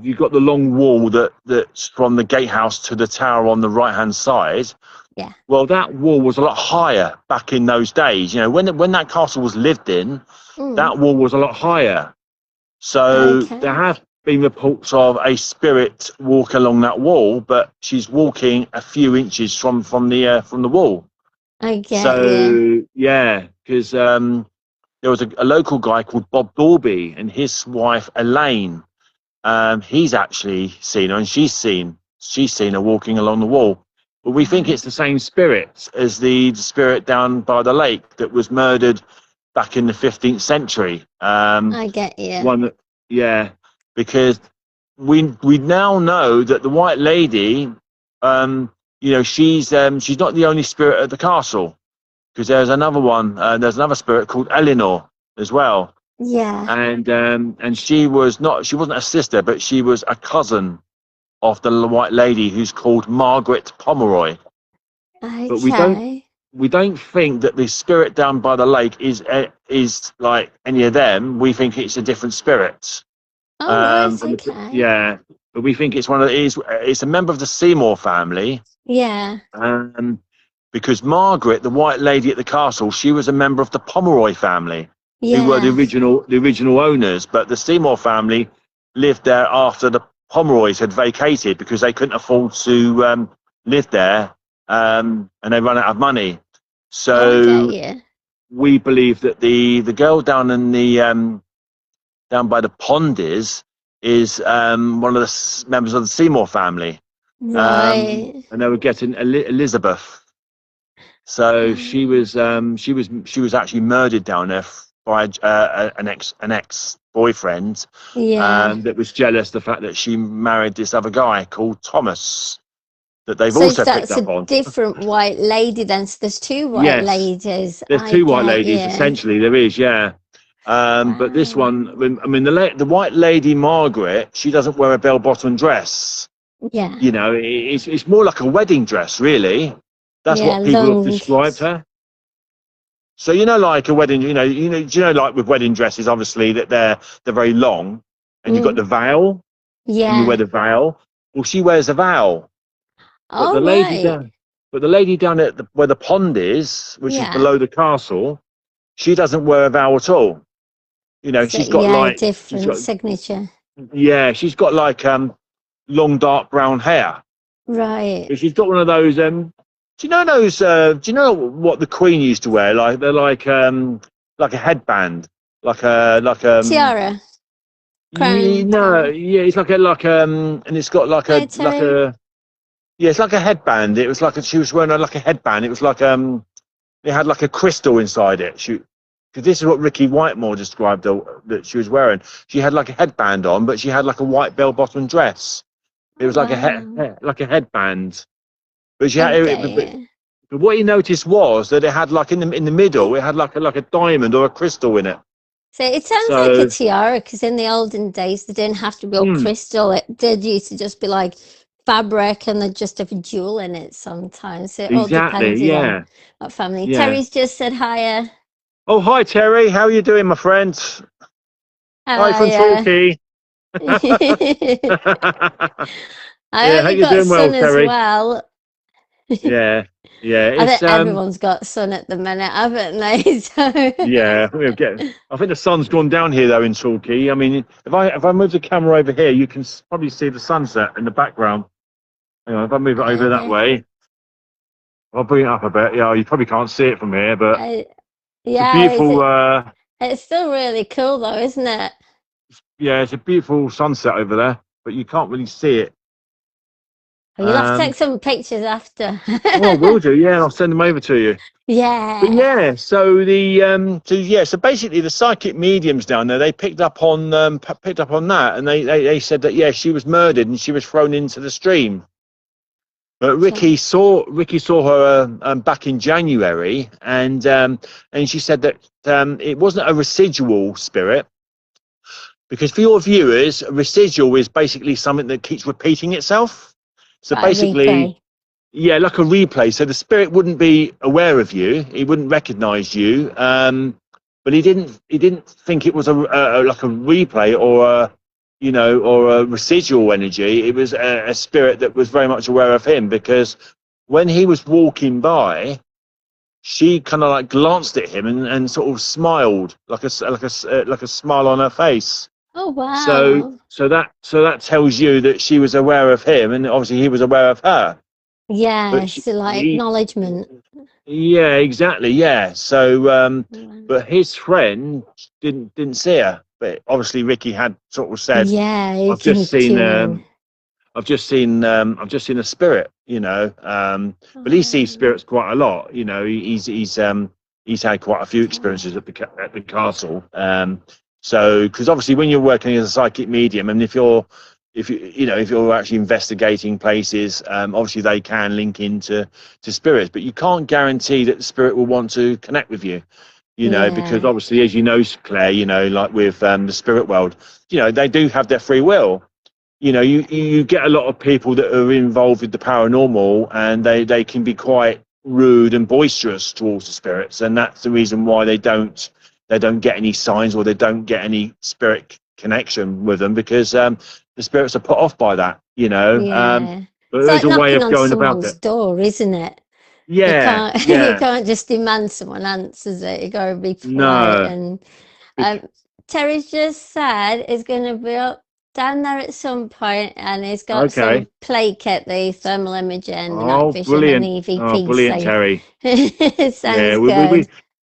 you've got the long wall that's from the gatehouse to the tower on the right hand side. Yeah. Well, that wall was a lot higher back in those days. When that castle was lived in, Mm. that wall was a lot higher. So there Okay. have been reports of a spirit walk along that wall, but she's walking a few inches from the wall. I get you. So yeah, because there was a local guy called Bob Dorby and his wife Elaine. He's actually seen her, and she's seen her walking along the wall. But we think Wow. it's the same spirit as the spirit down by the lake that was murdered back in the 15th century. I get you. One that, yeah, because we now know that the White Lady, she's not the only spirit at the castle because there's another one. There's another spirit called Eleanor as well, Yeah. and she wasn't a sister, but she was a cousin of the White Lady who's called Margaret Pomeroy. But Okay. we don't think that the spirit down by the lake is like any of them. We think it's a different spirit. All right. Okay. Yeah, but we think it's a member of the Seymour family. Yeah. Um, because Margaret, the White Lady at the castle, she was a member of the Pomeroy family, who were Yeah. the original owners. But the Seymour family lived there after the Pomeroys had vacated because they couldn't afford to live there, and they run out of money. Oh, I get So you. we believe that the girl down in the down by the pond is one of the members of the Seymour family, Right. and they were getting Elizabeth. So she was actually murdered down there by an ex boyfriend Yeah. that was jealous the fact that she married this other guy called Thomas that they've So also picked that's up a on. different white lady then. So there's two white Yes, ladies. there's I two white get ladies you. essentially. There is, yeah. But this Wow. one, I mean, the White Lady Margaret, she doesn't wear a bell-bottom dress. Yeah. It's more like a wedding dress, really. That's Yeah. what people have Long. described her. So like a wedding, like with wedding dresses, obviously that they're very long, and you've got Mm. the veil, and you wear Yeah. the veil. Well, she wears a veil, but All right. the lady down at where the pond is, which is Yeah. below the castle, she doesn't wear a veil at all. So She's got yeah, like she's different got signature. yeah, she's got like long dark brown hair. Right. She's got one of those. Do you know those? Do you know what the Queen used to wear? Like they're like a headband, like Tiara. you Crown know, tiara. yeah, it's and it's got Hi, Terry. yeah, it's like a headband. It was she was wearing like a headband. It was it had like a crystal inside it. Because this is what Ricky Whitemore described that she was wearing. She had like a headband on, but she had like a white bell-bottom dress. It Oh, was like wow. like a headband. But she I had, get you. but what he noticed was that it had like in the middle, it had like a diamond or a crystal in it. So it sounds like a So, tiara because in the olden days they didn't have to be all mm, crystal. It did used to just be like fabric and then just have a jewel in it sometimes. So it all exactly, depended on yeah, what family. yeah. Terry's just said hiya. Oh, hi Terry, how are you doing, my friend? Hi from Hiya. Torquay. I Yeah, hope how you you got doing, well, sun as Terry? well. Yeah, yeah. I think It's everyone's got sun at the minute, haven't they? yeah. We're getting. I think the sun's gone down here though in Torquay. I mean, if I move the camera over here, you can probably see the sunset in the background. Hang on, if I move it over that Uh, way, I'll bring it up a bit. Yeah, you probably can't see it from here, but uh, it's a yeah, beautiful. it's still really cool though, isn't it? Yeah, it's a beautiful sunset over there, but you can't really see it. Well, you'll have to take Um, some pictures after. oh, I will do. Yeah, I'll send them over to you. But Yeah. yeah, so basically the psychic mediums down there, they picked up on that, and they said that yeah, she was murdered and she was thrown into the stream. But So, Ricky saw her back in January, and she said that it wasn't a residual spirit, because for your viewers, a residual is basically something that keeps repeating itself. So right, basically, replay. yeah, like a replay. So the spirit wouldn't be aware of you. He wouldn't recognize you. But he didn't think it was like a replay or or a residual energy. It was a spirit that was very much aware of him, because when he was walking by, she kind of like glanced at him and sort of smiled, like a smile on her face. Oh So wow. that tells you that she was aware of him, and obviously he was aware of her. But Yes, like acknowledgement. yeah, exactly, yeah. So, Wow. but his friend didn't see her. But obviously, Ricky had sort of said, Yeah, he "I've just can seen, tune in. I've just seen a spirit." But he sees Oh, spirits quite a lot. He's had quite a few experiences at the castle. So, because obviously, when you're working as a psychic medium, and if you're actually investigating places, obviously they can link into spirits, but you can't guarantee that the spirit will want to connect with you. Because yeah. obviously, as you know, Claire, like with the spirit world, they do have their free will. You get a lot of people that are involved with the paranormal, and they can be quite rude and boisterous towards the spirits, and that's the reason why they don't get any signs, or they don't get any spirit connection with them, because the spirits are put off by that. Yeah. But It's there's like a way knocking of on going about someone's it. door, isn't it? You Yeah, can't you yeah. can't just demand someone answers it. You gotta be polite. No. And Bec- Terry's just said he's gonna be up down there at some point, and he's got some okay. plate kit, the thermal imaging, the night Oh, vision, and brilliant. the Oh, EVP. brilliant, So Terry. Yeah, sounds good.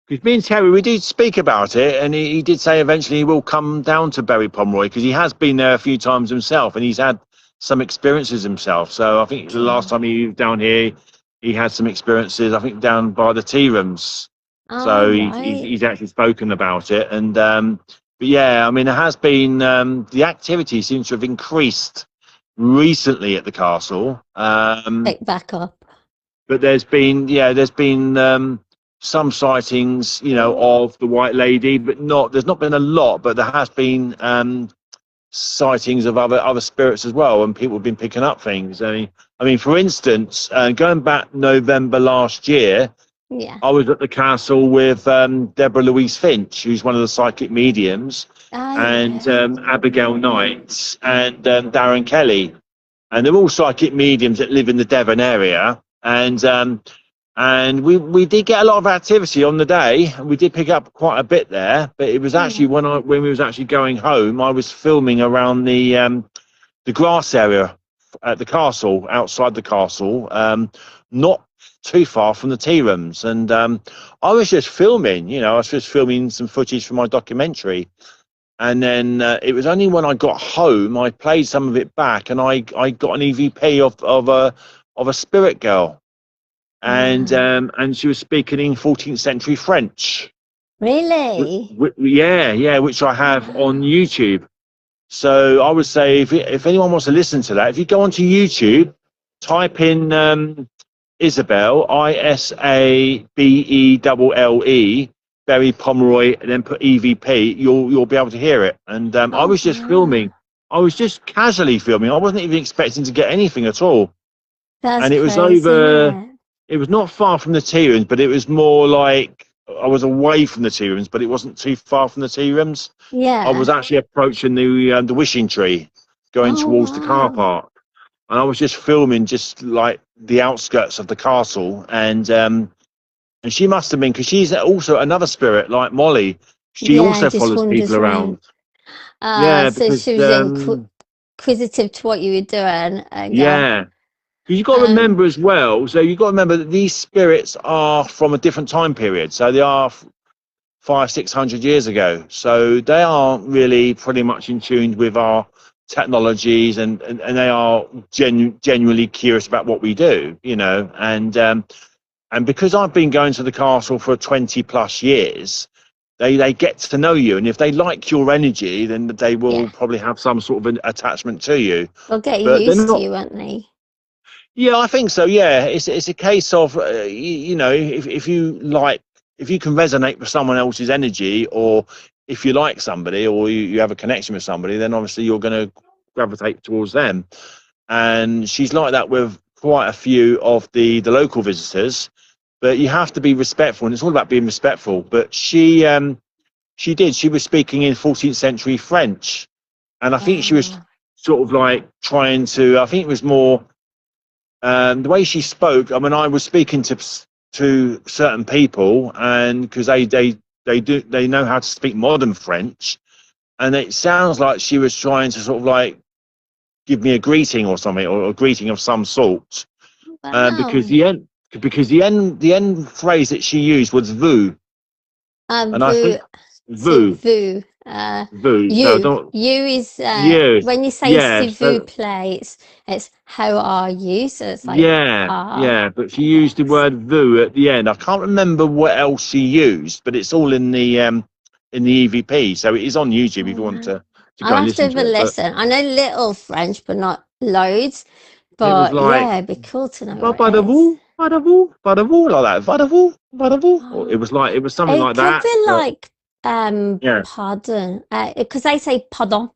because me and Terry, we did speak about it, and he did say eventually he will come down to Berry Pomeroy, because he has been there a few times himself, and he's had some experiences himself. So I think the last time he was down here, he had some experiences, I think, down by the tea rooms. All So right. he's actually spoken about it. And but yeah, I mean, it has been, the activity seems to have increased recently at the castle. Pick back up. But there's been some sightings, of the White Lady, but there's not been a lot, but there has been sightings of other spirits as well, and people have been picking up things. I mean, for instance, going back November last year, Yeah. I was at the castle with Deborah Louise Finch, who's one of the psychic mediums, Ah, and yeah. Abigail Knight, and Darren Kelly, and they're all psychic mediums that live in the Devon area. And we did get a lot of activity on the day, and we did pick up quite a bit there. But it was actually Yeah. when we was actually going home, I was filming around the grass area at the castle, outside the castle, not too far from the tea rooms, and I was just filming. I was just filming some footage for my documentary. And then it was only when I got home I played some of it back, and I got an EVP of a spirit girl, Wow. and she was speaking in 14th century French. Really? Yeah, which I have on Wow. YouTube. So I would say, if anyone wants to listen to that, if you go onto YouTube, type in Isabel, Isabelle, Berry Pomeroy, and then put EVP, you'll be able to hear it. And I Oh, was just wow. filming. I was just casually filming. I wasn't even expecting to get anything at all. That's And it was crazy, isn't over. it? It was not far from the tea rooms, but it was more like I was away from the tea rooms, but it wasn't too far from the tea rooms. I was Yeah. actually approaching the wishing tree, going Oh, towards the car wow. park, and I was just filming just like the outskirts of the castle. And she must have been, because she's also another spirit like Molly. She Yeah, also just follows people wanders around. around. Yeah, So because she was inquisitive to what you were doing and go, yeah, You've got to remember as well. So you've got to remember that these spirits are from a different time period. So they are 500-600 years ago. So they aren't really pretty much in tune with our technologies, and they are genuinely curious about what we do, you know. And because I've been going to the castle for 20 plus years, they get to know you, and if they like your energy, then they will probably have some sort of an attachment to you. They'll get But they're used to not. you, won't they? Yeah, I think so. Yeah, it's a case of you know, if you like, if you can resonate with someone else's energy, or if you like somebody, or you have a connection with somebody, then obviously you're going to gravitate towards them. And she's like that with quite a few of the local visitors. But you have to be respectful, and it's all about being respectful. But she did. She was speaking in 14th century French, and I think she was sort of like trying to. I think it was more. The way she spoke, I mean, I was speaking to certain people, and because they know how to speak modern French, and it sounds like she was trying to sort of like give me a greeting or something, or a greeting of some sort. Because the end phrase that she used was "vous," and I Vu, think c'est "vous." vous. Vous. So You. don't You is you. when you say Yeah. s'il vous So plaît, it's how are you? So it's like yeah. But she used the yes. word "vous" at the end. I can't remember what else she used, but it's all in the EVP. So it is on YouTube if you want Oh, to I'll go and have to listen have a to it. But listen. I know little French, but not loads. it was But like yeah, it'd be cool to know what it is. "Pas de vous," like that, "Pas de vous," "Pas de vous." Or it Oh, was like, it was something it like could that. be But like yeah, pardon, because they say pardon.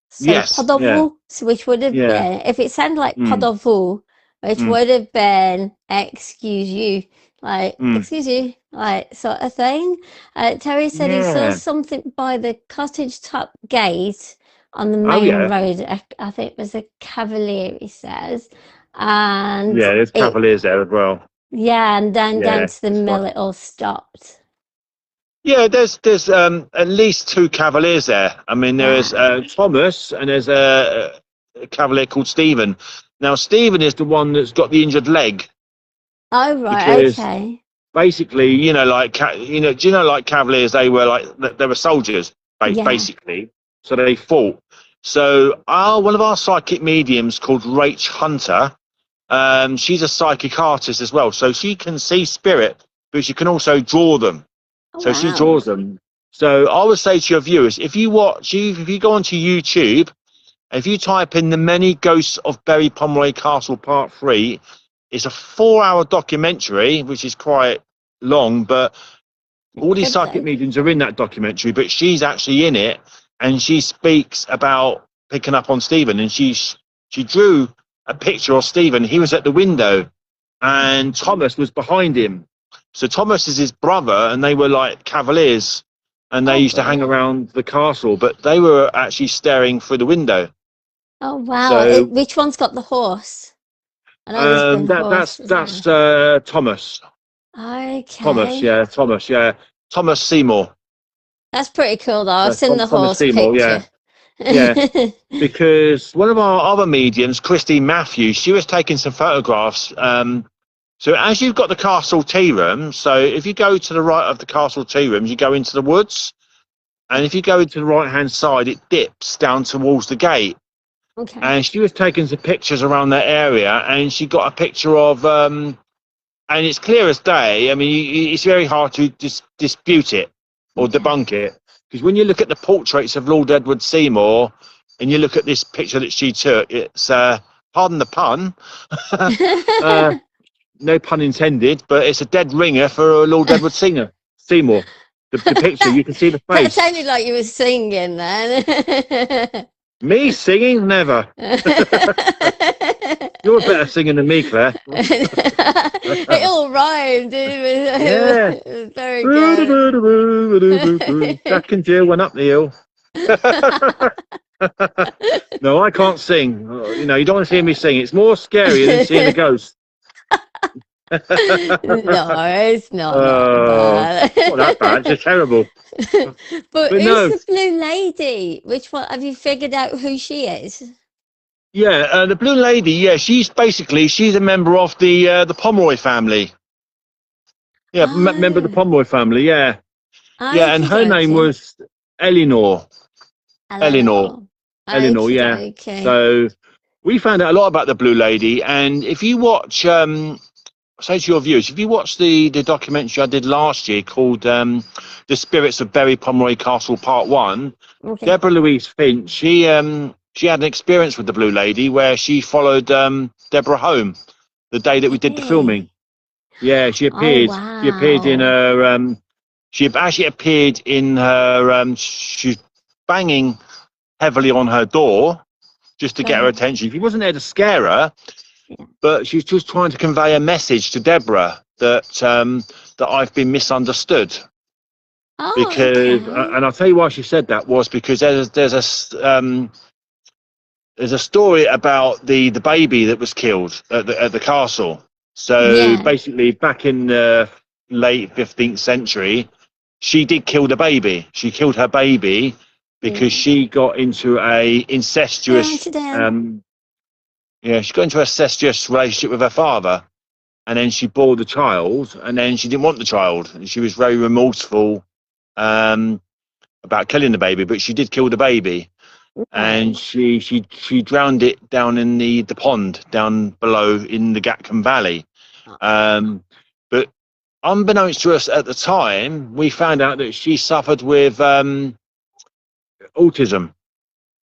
So yes, yeah, pardon, so which would have yeah, been if it sounded like mm, pardon vous, which mm, would have been excuse you, like mm. excuse you, like sort of thing. Terry said he saw Yeah. something by the cottage top gate on the Oh main yeah, road. I think it was a Cavalier, he says, and yeah. There's it Cavaliers there as well. yeah, and then down Yeah, to the it's like. mill it all stopped. Yeah, there's at least two Cavaliers there. I mean, there's Wow. Thomas, and there's a Cavalier called Stephen. Now, Stephen is the one that's got the injured leg, Oh right, because okay. basically, you know, like do you know, like Cavaliers, they were like, they were soldiers, Yeah. basically. So they fought. So one of our psychic mediums called Rach Hunter, she's a psychic artist as well. So she can see spirit, but she can also draw them. Oh So she wow. draws them. So I would say to your viewers, if you go onto YouTube, if you type in "The Many Ghosts of Berry Pomeroy Castle Part 3," it's a 4-hour documentary, which is quite long, but all these Good psychic though. mediums are in that documentary, but she's actually in it, and she speaks about picking up on Stephen, and she drew a picture of Stephen. He was at the window, and Thomas was behind him. So Thomas is his brother, and they were like Cavaliers, and they Oh used to hang brilliant. around the castle, but they were actually staring through the window. Oh wow. So Which one's got the horse? I know there's been horses that's there. Thomas. Thomas, Okay. yeah, Thomas, yeah, Thomas Seymour. That's pretty cool though. I've seen the Thomas horse Seymour, picture. yeah, yeah. Because one of our other mediums, Christine Matthews, she was taking some photographs. So as you've got the castle tea room, so if you go to the right of the castle tea rooms, you go into the woods, and if you go into the right hand side, it dips down towards the gate. Okay. And she was taking some pictures around that area, and she got a picture of, and it's clear as day. I mean, it's very hard to dispute it or Yeah. debunk it, because when you look at the portraits of Lord Edward Seymour, and you look at this picture that she took, it's pardon the pun, uh, no pun intended, but it's a dead ringer for Lord Edward Seymour. The picture, you can see the That face. sounded like you were singing then. Me singing? Never. You're better singing than me, Claire. It all rhymed. Yeah. It was very good. Jack and Jill went up the hill. No, I can't sing. You know, you don't want to see me sing. It's more scary than seeing a ghost. No, it's not that Oh, bad. not that bad. It's just terrible. But But who's no, the blue lady? Which one have you figured out who she is? Yeah, the Blue Lady. Yeah, she's a member of the Pomeroy family. Yeah, member of the Oh, Pomeroy family. Yeah, yeah, and okie her name dokie. was Eleanor. Eleanor. Eleanor. Eleanor. Okie Yeah. dokie. So we found out a lot about the Blue Lady, and if you watch, say to your viewers, if you watch the documentary I did last year called "The Spirits of Bury Pomeroy Castle Part One," Okay. Deborah Louise Finch, she had an experience with the Blue Lady where she followed Deborah home the day that we did the filming. Hey. Yeah, she Oh, appeared. She appeared in wow. her. She actually appeared in her. She's banging heavily on her door just to get her Right. attention. She wasn't there to scare her, Yeah. but she's just trying to convey a message to Deborah that I've been misunderstood. Oh, Because, okay. and I'll tell you why she said that was because there's a story about the baby that was killed at the castle. So Yeah. basically, back in the late 15th century, she did kill the baby. She killed her baby because Yeah. she got into a Count incestuous, it down. she got into a incestuous relationship with her father, and then she bore the child, and then she didn't want the child, and she was very remorseful um, about killing the baby, but she did kill the baby, and Right. she drowned it down in the pond down below in the Gatcombe Valley. Um, but unbeknownst to us at the time, we found out that she suffered with autism.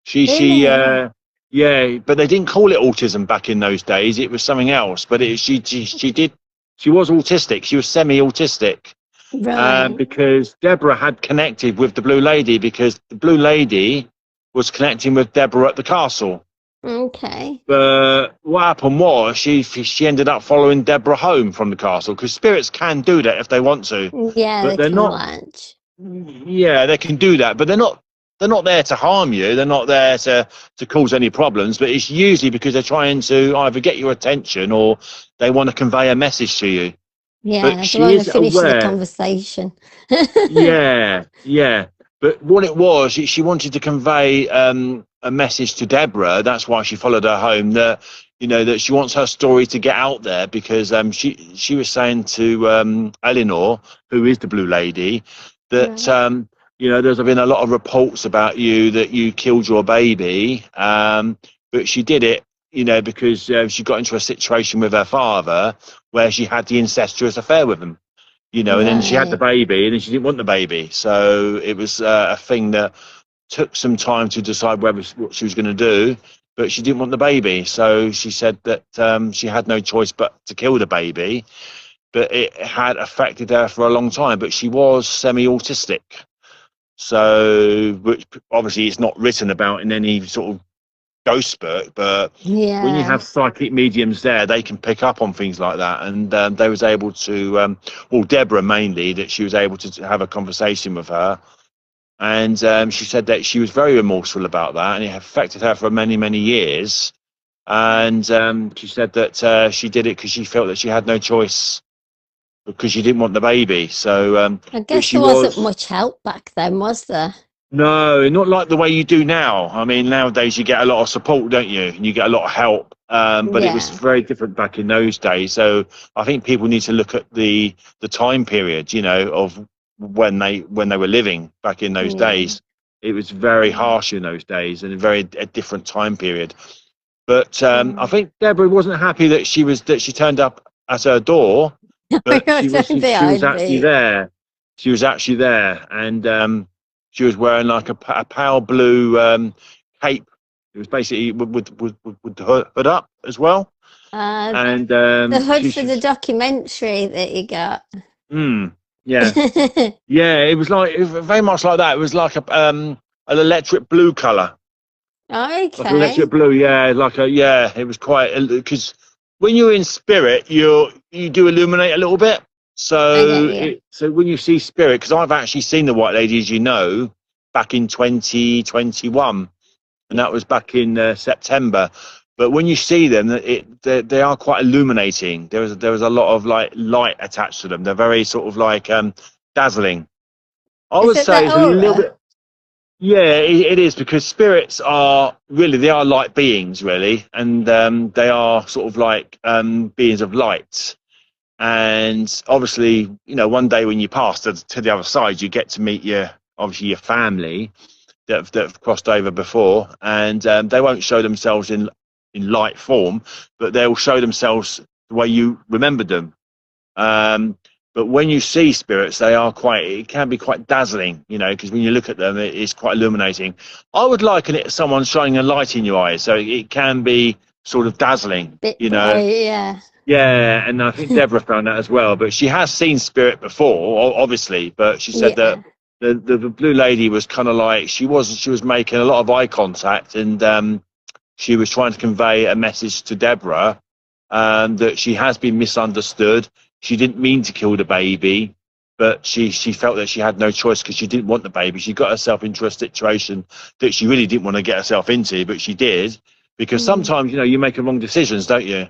She Really? yeah, but they didn't call it autism back in those days. It was something else. But she was autistic. She was semi-autistic. Right. Because Deborah had connected with the Blue Lady because the Blue Lady was connecting with Deborah at the castle. Okay. But what happened was she ended up following Deborah home from the castle because spirits can do that if they want to, Yeah, but they they're can not. latch. Yeah, they can do that, but they're not there to harm you. They're not there to cause any problems. But it's usually because they're trying to either get your attention or they want to convey a message to you. But Yeah, they she want to is finish the aware. conversation. Yeah, yeah. But what it was, she wanted to convey a message to Deborah. That's why she followed her home. That that she wants her story to get out there because she was saying to Eleanor, who is the Blue Lady, that Right. there's been a lot of reports about you that you killed your baby, but she did it. Because she got into a situation with her father where she had the incestuous affair with him, and then she had the Right. baby, and then she didn't want the baby. So it was a thing that took some time to decide what she was going to do, but she didn't want the baby. So she said that she had no choice but to kill the baby. But it had affected her for a long time. But she was semi-autistic, so which obviously it's not written about in any sort of ghost book, but when you Yeah. have psychic mediums there, they can pick up on things like that. And they was able to, well, Deborah mainly, that she was able to have a conversation with her. And she said that she was very remorseful about that, and it affected her for many, many years. And she said that she did it because she felt that she had no choice because she didn't want the baby. So, I but guess she there wasn't was. much help back then, was there? No, not like the way you do now. I mean, nowadays you get a lot of support, don't you? And you get a lot of help. But it was Yeah. very different back in those days. So I think people need to look at the time period, of when they were living back in those Yeah. days. It was very Yeah. harsh in those days and a different time period. But I Mm. think Deborah wasn't happy that she turned up at her door, I but she was don't think she was I'd actually be. there. She was actually there, and she was wearing like a pale blue cape. It was basically with the hood up as well, Uh, and the hood she for the should. documentary that you got. Yeah, yeah. It was very much like that. It was like an electric blue color. Like electric Okay. blue, yeah, it was quite because when you're in spirit, you do illuminate a little bit. I get So you. so when you see spirit, because I've actually seen the White Lady, as you know, back in 2021, and Yeah. that was back in September. But when you see them, they are quite illuminating. There was a lot of like light attached to them. They're very sort of like dazzling. I Is would it say the it's a little aura? bit. Yeah, it is, because spirits are really, they are light beings, really, and they are sort of like beings of light. And obviously, one day when you pass to the other side, you get to meet obviously your family that have crossed over before, and they won't show themselves in light form, but they'll show themselves the way you remembered them. Um, but when you see spirits, it can be quite dazzling, because when you look at them, it's quite illuminating. I would liken it to someone shining a light in your eyes, so it can be sort of dazzling, Bit bright, yeah. Yeah, and I think Deborah found that as well. But she has seen spirit before, obviously. But she said that Yeah. the blue lady was kind of like, she was making a lot of eye contact, and she was trying to convey a message to Deborah, that she has been misunderstood. She didn't mean to kill the baby, but she felt that she had no choice because she didn't want the baby. She got herself into a situation that she really didn't want to get herself into, but she did, because Mm. sometimes you make the wrong decisions, don't you?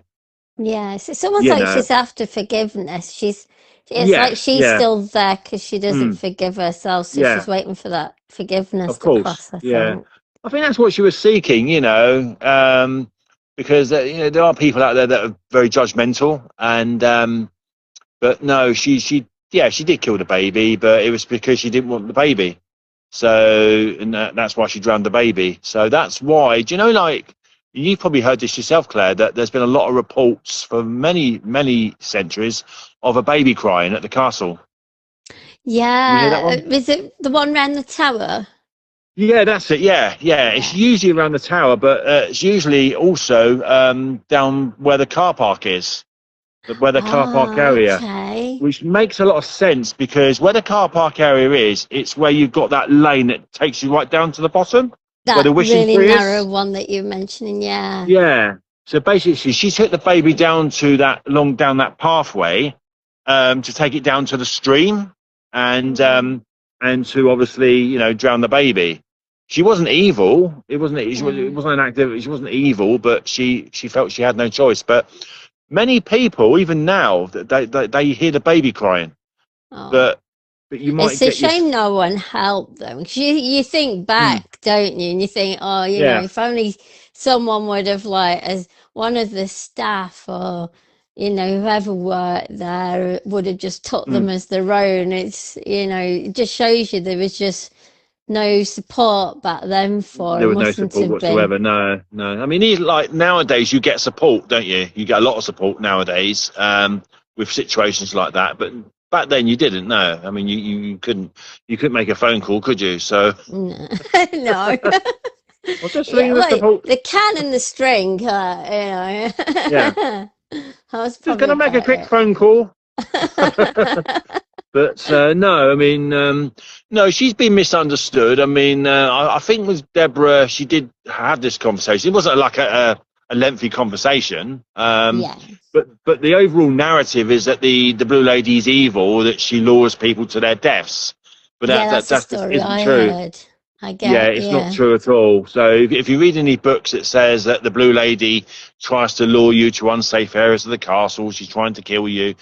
Yes, it's almost You like know. she's after forgiveness. It's like Yes. she's Yeah. still there because she doesn't Mm, forgive herself, so she's yeah. waiting for that forgiveness Of to course. pass, I Yeah. think. I think that's what she was seeking. Because there are people out there that are very judgmental, and but no, she did kill the baby, but it was because she didn't want the baby. So, and that's why she drowned the baby. So that's why, like, you've probably heard this yourself, Claire, that there's been a lot of reports for many, many centuries of a baby crying at the castle. You hear that Yeah, one? is it the one round the tower? Yeah, that's it. Yeah, yeah. It's Yeah. usually around the tower, but it's usually also down where the car park is, where the car park Oh, area, okay. which makes a lot of sense, because where the car park area is, it's where you've got that lane that takes you right down to the bottom, where That the wishing really tree narrow is. one that you're mentioning, yeah. Yeah. So basically, she took the baby down to down that pathway, to take it down to the stream, and Mm, um, and to obviously, drown the baby. She wasn't evil. It yeah. wasn't an act of. She wasn't evil, but she felt she had no choice. But many people, even now, they hear the baby crying, Oh. but you It's might a get your. shame no one helped them. 'Cause you think Mm, back, don't you? And you think, oh, yeah. if only someone would have, like, as one of the staff or, whoever worked there would have just took them Mm. as their own. It just shows you there was just no support back then for There it. was no Mustn't support have been. whatsoever. No, no. I mean, like nowadays, you get support, don't you? You get a lot of support nowadays, with situations like that. But back then, you didn't. No, I mean, you couldn't make a phone call, could you? So, No. No. well, just Yeah, ring the well, support. the can and the string, Yeah, that was just probably gonna make a about quick it. phone call. But no, I mean, no, she's been misunderstood. I mean, I think with Deborah, she did have this conversation. It wasn't like a lengthy conversation, Yeah. but the overall narrative is that the Blue Lady is evil, that she lures people to their deaths. But Yeah, that that's the that just story isn't I true. heard. I Yeah, get, it's not yeah. true at all. So if you read any books that says that the Blue Lady tries to lure you to unsafe areas of the castle, she's trying to kill you,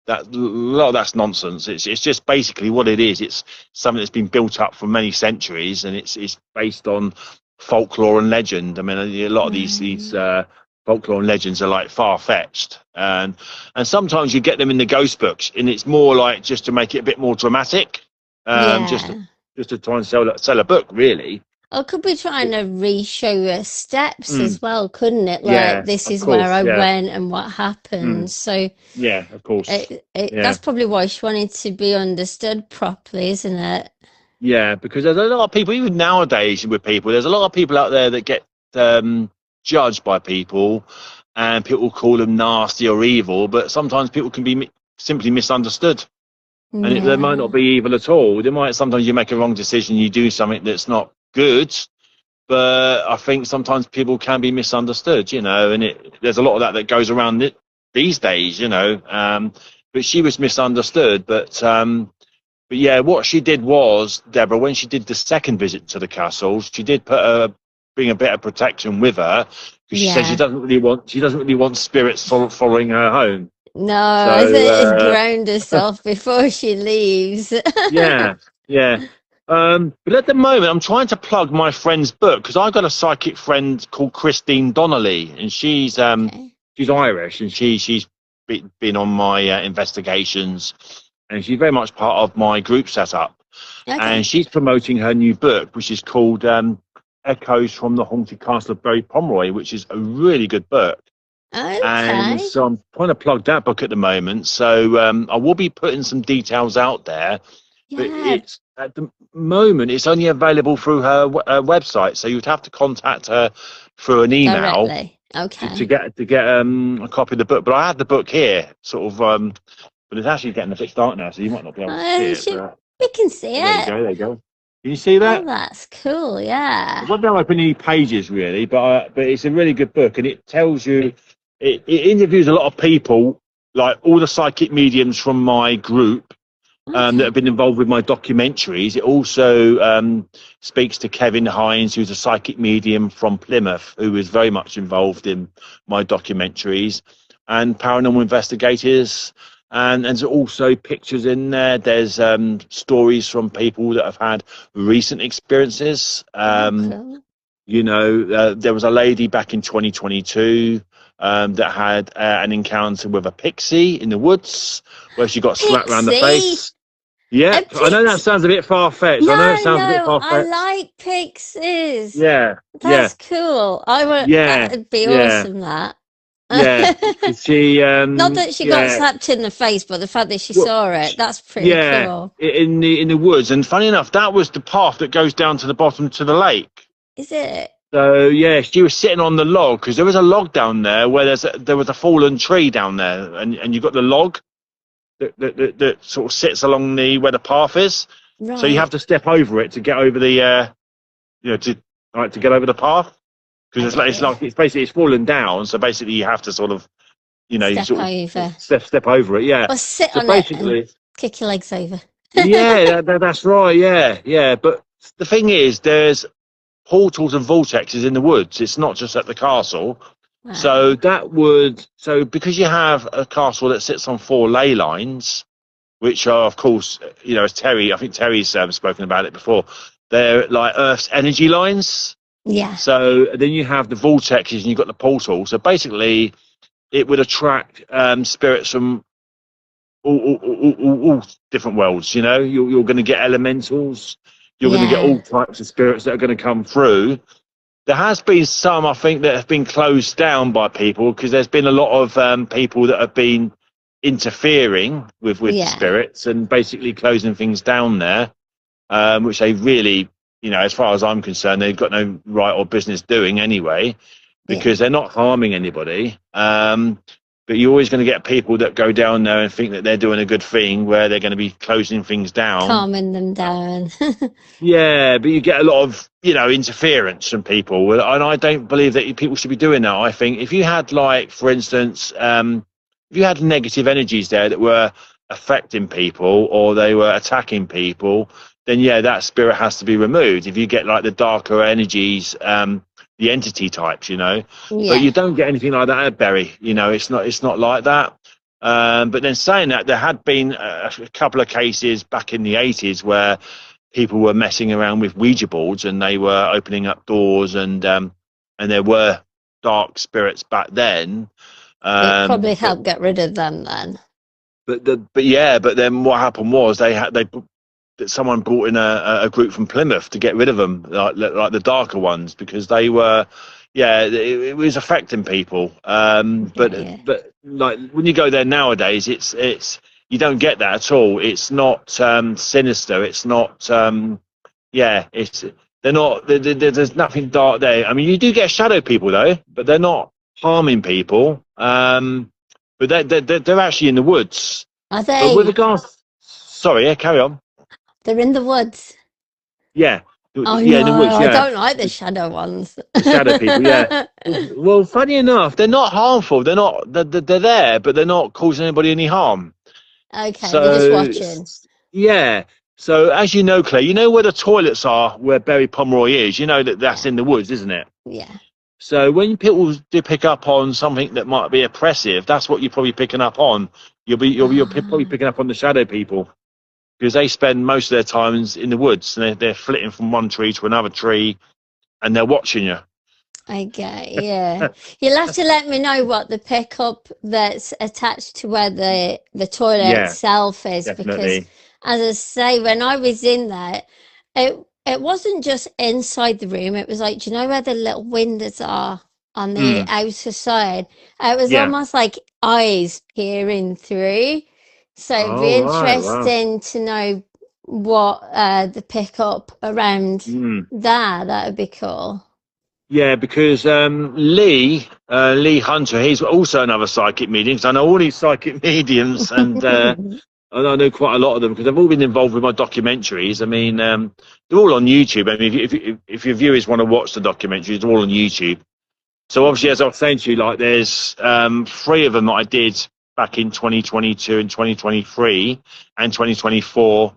that a lot of that's nonsense. It's just basically what it is. It's something that's been built up for many centuries, and it's based on folklore and legend. I mean, a lot of these Mm. folklore and legends are like far fetched, and sometimes you get them in the ghost books, and it's more like just to make it a bit more dramatic, just Yeah. to try and sell a book, really. Or could be trying to re-show your steps Mm, as well, couldn't it? Like, yeah, this of is where course, I yeah. went and what happened. Mm, So yeah, of course, yeah. that's probably why she wanted to be understood properly, isn't it? Yeah, because there's a lot of people, even nowadays with people, there's a lot of people out there that get judged by people, and people call them nasty or evil, but sometimes people can be simply misunderstood. And they might not Yeah. be evil at all. They might, sometimes you make a wrong decision, you do something that's not good, but I think sometimes people can be misunderstood, and there's a lot of that goes around these days. But she was misunderstood, but yeah, what she did was, Deborah, when she did the second visit to the castle, she did bring a bit of protection with her, because she said Yeah. she doesn't really want spirits following her home. No, I So think it's ground herself before she leaves. yeah, yeah. But at the moment, I'm trying to plug my friend's book because I've got a psychic friend called Christine Donnelly, and Okay. she's Irish, and she's been on my investigations, and she's very much part of my group setup. Okay. And she's promoting her new book, which is called Echoes from the Haunted Castle of Berry Pomeroy, which is a really good book. And Okay. so I'm trying to plug that book at the moment. So I will be putting some details out there, but Yeah, it's at the moment it's only available through her website. So you'd have to contact her through an email directly. to Okay. get a copy of the book. But I have the book here, sort of. But it's actually getting a bit dark now, so you might not be able to see it. Should, But we can see there you it. go. There you go. Can you see Oh, that? that's cool. Yeah. I've not done open any pages really, but it's a really good book, and it tells you it interviews a lot of people, like all the psychic mediums from my group that have Okay. been involved with my documentaries. It also speaks to Kevin Hines, who's a psychic medium from Plymouth, who is very much involved in my documentaries, and paranormal investigators. And there's also pictures in there. There's stories from people that have had recent experiences. Oh, cool. There was a lady back in 2022 that had an encounter with a pixie in the woods where she got slapped around the Pixie. face. A Yep, I know that pix. sounds a bit far-fetched. I know it No, sounds a bit no, I far-fetched. like pixies. Yeah, yeah, That's cool. I would, yeah, that'd be yeah, awesome, that. yeah. 'Cause she, Not that she got yeah, slapped in the face, but the fact that she well, saw it, that's pretty yeah, cool. in the woods. And funny enough, that was the path that goes down to the bottom to the lake. Is it? So yeah, she was sitting on the log because there was a log down there where there was a fallen tree down there, and you got the log that sort of sits along the where the path is. So you have Right. to step over it to get over the to get over the path because I get you. it's basically it's fallen down. So basically you have to sort of you Step sort of over. step over it. Yeah. Or sit So on it and basically, kick your legs over. yeah, that's right. Yeah, yeah. But the thing is, there's portals and vortexes in the woods. It's not just at the castle. Wow. So because you have a castle that sits on four ley lines, which are, of course, as I think Terry's spoken about it before, they're like Earth's energy lines. Yeah. So then you have the vortexes and you've got the portal. So basically, it would attract spirits from all different worlds. You're going to get elementals. You're going to get all Yeah. types of spirits that are going to come through. There has been some, I think, that have been closed down by people because there's been a lot of people that have been interfering with Yeah. spirits and basically closing things down there, which they really, as far as I'm concerned, they've got no right or business doing anyway Yeah. because they're not harming anybody. But you're always going to get people that go down there and think that they're doing a good thing where they're going to be closing things down. Calming them down. Yeah, but you get a lot of, interference from people. And I don't believe that people should be doing that. I think if you had, like, for instance, if you had negative energies there that were affecting people or they were attacking people, then yeah, that spirit has to be removed. If you get like the darker energies, the entity types, but Yeah. you don't get anything like that at Berry. It's not like that. But then saying that, there had been a couple of cases back in the 80s where people were messing around with Ouija boards and they were opening up doors and there were dark spirits back then. It Um, probably but helped get rid of them then. but then what happened was that someone brought in a group from Plymouth to get rid of them, like the darker ones, because they were, yeah, it was affecting people. But Yeah. but like when you go there nowadays, it's you don't get that at all. It's not sinister. It's not yeah. It's they're not. There's nothing dark there. I mean, you do get shadow people though, but they're not harming people. But they're actually in the woods. Are But with they? regards, sorry, yeah, carry on. They're in the woods. Yeah, Oh yeah, in the no, woods. I Yeah, don't like the shadow ones. the shadow people. Yeah. Well, funny enough, they're not harmful. They're not. They're there, but they're not causing anybody any harm. Okay, they're just So watching. yeah. So as you know, Claire, you know where the toilets are, where Berry Pomeroy is. You know that's Yeah. in the woods, isn't it? Yeah. So when people do pick up on something that might be oppressive, that's what you're probably picking up on. You're probably Ah, picking up on the shadow people. because they spend most of their time in the woods, and they're flitting from one tree to another tree, and they're watching you. Okay, yeah. You'll have to let me know what the pickup that's attached to where the toilet Yeah, itself is, because definitely. as I say, when I was in there, it wasn't just inside the room, it was like, do you know where the little windows are on the Mm, outer side? It was yeah. almost like eyes peering through. So it'd be Oh, right. Wow. interesting to know what the pickup around Mm. there, that would be cool. Yeah, because Lee Hunter, he's also another psychic medium. 'Cause I know all these psychic mediums, and I know quite a lot of them because they've all been involved with my documentaries. I mean, they're all on YouTube. I mean, if your viewers want to watch the documentaries, they're all on YouTube. So obviously, as I was saying to you, like there's three of them that I did back in 2022 and 2023 and 2024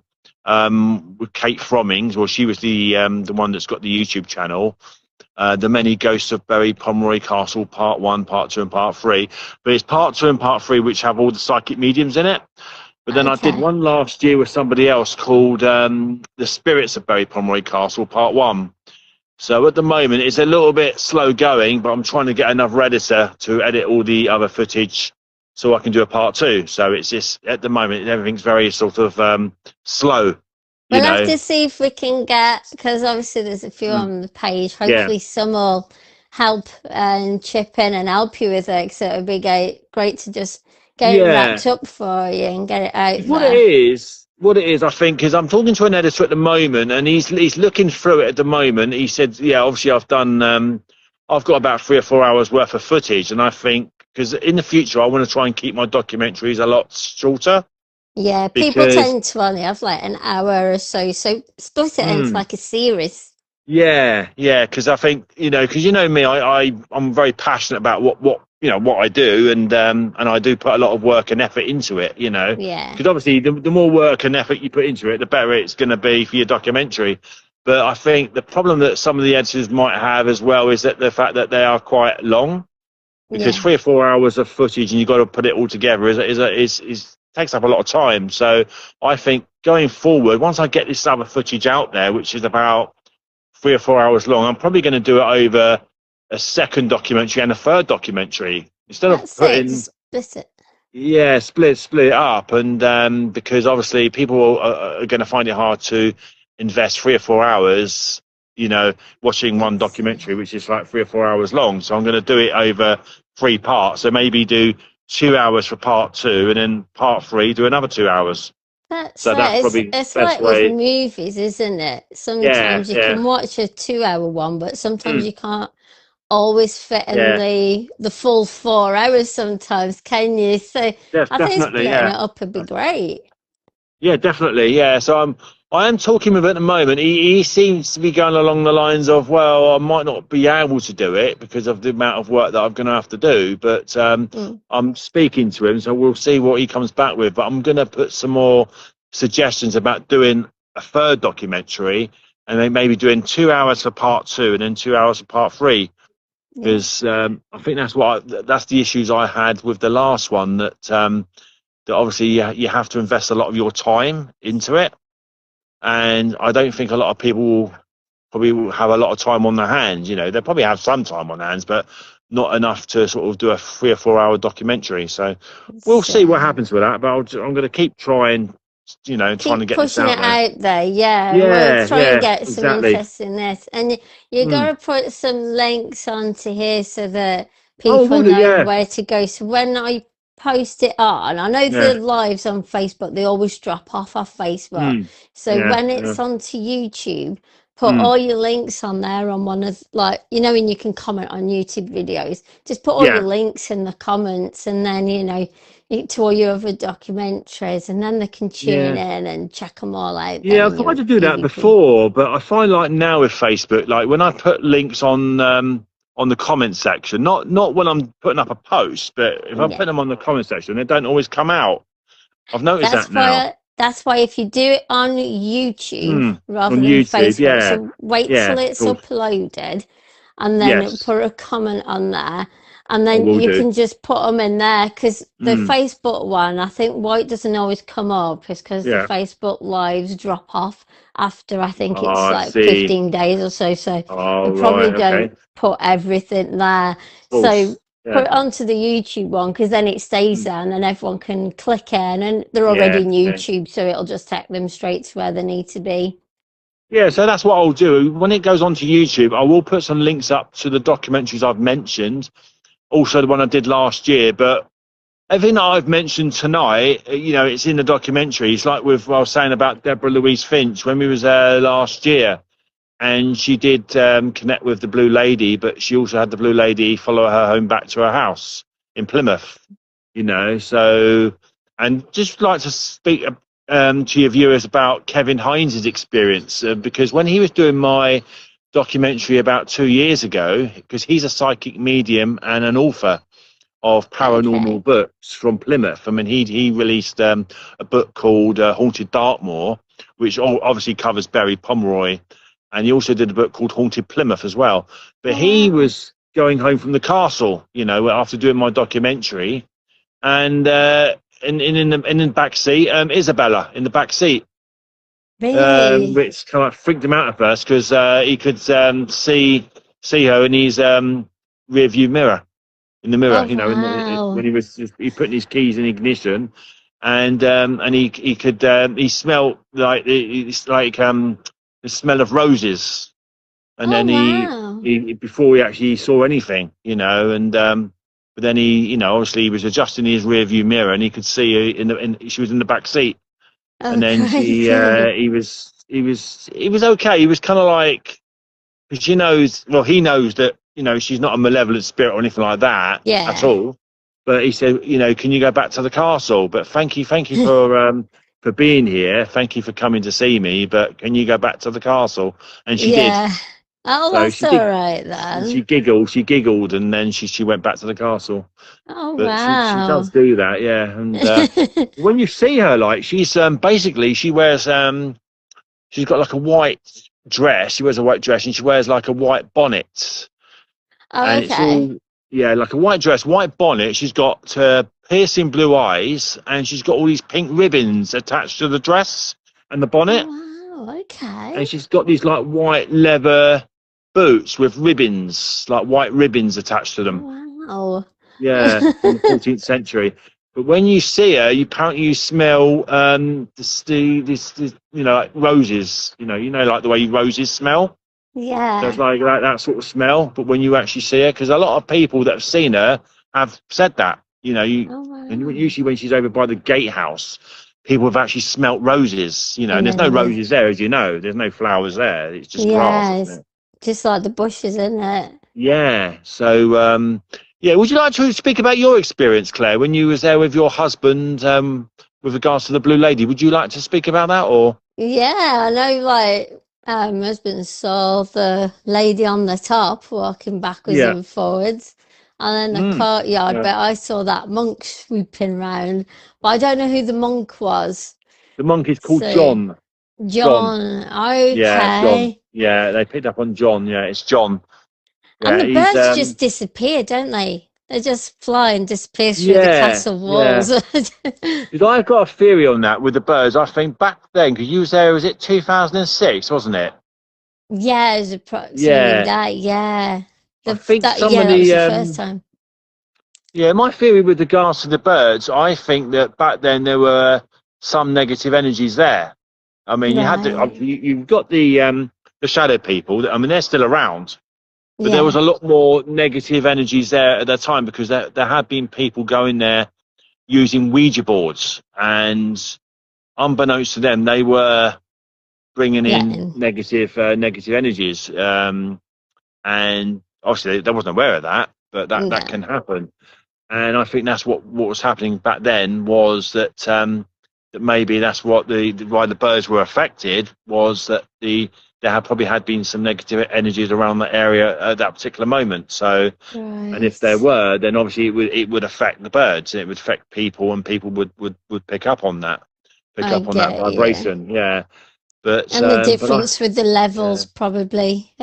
with Kate Frommings. Well, she was the one that's got the YouTube channel. The Many Ghosts of Bury Pomeroy Castle, Part 1, Part 2, and Part 3. But it's Part 2 and Part 3 which have all the psychic mediums in it. But then I did Okay. one last year with somebody else called The Spirits of Bury Pomeroy Castle, Part 1. So at the moment, it's a little bit slow going, but I'm trying to get another editor to edit all the other footage so I can do a Part 2. So it's just, at the moment, everything's very sort of slow, you We'll have know. to see if we can get, because obviously there's a few Mm. on the page. Yeah. Hopefully, some will help and chip in and help you with it. So it would be great to just get it Yeah. wrapped up for you and get it out What it there. is, what it is, I think, is I'm talking to an editor at the moment, and he's looking through it at the moment. He said, "Yeah, obviously, I've got about 3 or 4 hours worth of footage, and I think because in the future I want to try and keep my documentaries a lot shorter Yeah, people because, tend to only have like an hour or so. So split it into mm, like a series. yeah, because I think because me, I'm very passionate about what I do, and I do put a lot of work and effort into it, Yeah. because obviously the more work and effort you put into it, the better it's going to be for your documentary. But I think the problem that some of the editors might have as well is that the fact that they are quite long, because Yeah. 3 or 4 hours of footage and you've got to put it all together is takes up a lot of time. So I think going forward, once I get this other footage out there, which is about 3 or 4 hours long, I'm probably going to do it over a second documentary and a third documentary instead of That's it. putting, Split it. yeah, split it up. And because obviously people are going to find it hard to invest 3 or 4 hours, watching one That's documentary which is like 3 or 4 hours long. So I'm going to do it over 3 parts. So maybe do 2 hours for part 2, and then part 3 do another 2 hours. That's So that's it. probably It's the best like with way. movies, isn't it? Yeah, Sometimes you yeah, can watch a 2 hour one, but sometimes mm, you can't always fit in yeah, the full 4 hours sometimes, can you? So I think definitely, splitting it yeah. up would be great. Yeah, definitely. Yeah. So I am talking with him at the moment. He seems to be going along the lines of, well, I might not be able to do it because of the amount of work that I'm going to have to do. But Mm, I'm speaking to him, so we'll see what he comes back with. But I'm going to put some more suggestions about doing a third documentary, and then maybe doing 2 hours for part 2 and then 2 hours for part 3. yeah. Because I think that's the issues I had with the last one, that obviously you have to invest a lot of your time into it, and I don't think a lot of people will have a lot of time on their hands. They'll probably have some time on their hands, but not enough to sort of do a 3 or 4 hour documentary. So we'll see what So happens with that, but I'm going to keep trying, trying to keep get this pushing out it there. out there. Yeah, we'll Yeah, try and yeah, get some exactly. interest in this. And you Mm. got to put some links onto here so that Oh, people will do, know yeah, where to go. So when I post it on, I know the yeah, lives on Facebook, they always drop off Facebook. mm. So Yeah, when yeah, it's onto YouTube, put mm. all your links on there on one of, like, and you can comment on YouTube videos. Just put all your Yeah, links in the comments, and then, to all your other documentaries, and then they can tune yeah. in and check them all out then Yeah, I've in tried your to do that EVP. before, but I find like now with Facebook, like when I put links on the comment section, not when I'm putting up a post, but if I Yeah. put them on the comment section, they don't always come out. I've noticed that now. That's why if you do it on YouTube Hmm. rather On than YouTube, Facebook, yeah, so wait yeah, till of it's course. uploaded and then Yes. put a comment on there. And I then will you do. can just put them in there because the Mm. Facebook one, I think why it doesn't always come up is because the Yeah. Facebook lives drop off after I think Oh, it's I like see. 15 days or so. So I Oh, probably right. Okay. don't Of put everything there. So course. Yeah. put it onto the YouTube one because then it stays Mm. there and then everyone can click in and they're already Yeah. in Yeah. YouTube, so it'll just take them straight to where they need to be. Yeah, so that's what I'll do. When it goes onto YouTube, I will put some links up to the documentaries I've mentioned, also the one I did last year. But everything that I've mentioned tonight, it's in the documentary. It's like with what I was saying about Deborah Louise Finch when we was there last year, and she did connect with the Blue Lady, but she also had the Blue Lady follow her home back to her house in Plymouth. So and just like to speak to your viewers about Kevin Hines's experience because when he was doing my documentary about 2 years ago, because he's a psychic medium and an author of Okay. paranormal books from Plymouth. I mean, he released a book called Haunted Dartmoor, which obviously covers Berry Pomeroy, and he also did a book called Haunted Plymouth as well. But Oh, he wow. was going home from the castle, after doing my documentary, and in the back seat, Isabella in the back seat, Really? which kind of freaked him out at first because he could see her in his rear view mirror in the mirror, Oh, when wow. he putting his keys in ignition, and he could he smelled like it's like the smell of roses, and Oh, then wow. he before he actually saw anything, and but then obviously he was adjusting his rear view mirror and he could see her she was in the back seat, Oh, and then crazy. he was okay. He was kind of like because she knows, well, he knows that she's not a malevolent spirit or anything like that at Yeah. all. But he said, can you go back to the castle? But thank you for being here. Thank you for coming to see me. But can you go back to the castle? And she did. Yeah. Oh, So that's she all did. right She then. giggled. She giggled, and then she went back to the castle. Oh, But she does wow. do that, yeah. And when you see her, like she's basically she wears she's got like a white dress. She wears a white dress and she wears like a white bonnet. Oh, And it's okay. all, yeah, like a white dress, white bonnet. She's got piercing blue eyes and she's got all these pink ribbons attached to the dress and the Oh, bonnet. wow. And Okay. she's got these like white leather boots with ribbons, like white ribbons attached to them. Oh, Yeah, from the wow. 14th century. But when you see her, apparently you smell this like roses. Like the way roses smell. So it's Yeah. like that sort of smell. But when you actually see her, because a lot of people that have seen her have said that. Oh, And wow. usually when she's over by the gatehouse, people have actually smelt roses. And And there's no then roses there, as you know. There's no flowers there. It's just grass, yeah, isn't it's it? just like the bushes, isn't it? Yeah. So, yeah. Would you like to speak about your experience, Claire, when you was there with your husband, with regards to the Blue Lady? Would you like to speak about that, or? Yeah, I know, like, my husband saw the lady on the top walking backwards Yeah. and forwards, and then the Mm. courtyard, Yeah. but I saw that monk swooping round, but I don't know who the monk was. The monk is called So, John. John. John, Yeah, John. okay. Yeah, they picked up on John. Yeah, it's John. And Yeah, the he's birds just disappear, don't they? They just fly and disappear through the yeah, castle yeah. walls. Because I've got a theory on that with the birds. I think back then, because you was there, was it 2006, wasn't it? Yeah, it was approximately Yeah, that, yeah. I think some Yeah, of that was the the first time. yeah, my theory with regards to the birds, I think that back then there were some negative energies there. I mean, you had Right. you've got the shadow people. I mean, they're still around, but there was Yeah. a lot more negative energies there at that time because there had been people going there using Ouija boards, and unbeknownst to them, they were bringing in Letting. negative energies. And obviously, they wasn't aware of that, but that No. can happen. And I think that's what was happening back then was that maybe that's what why the birds were affected was that there had probably had been some negative energies around that area at that particular moment. So, and if there Right. were, then obviously it would affect the birds and it would affect people, and people would pick up on that I get you. vibration. Yeah. And the but I, difference with the yeah, levels probably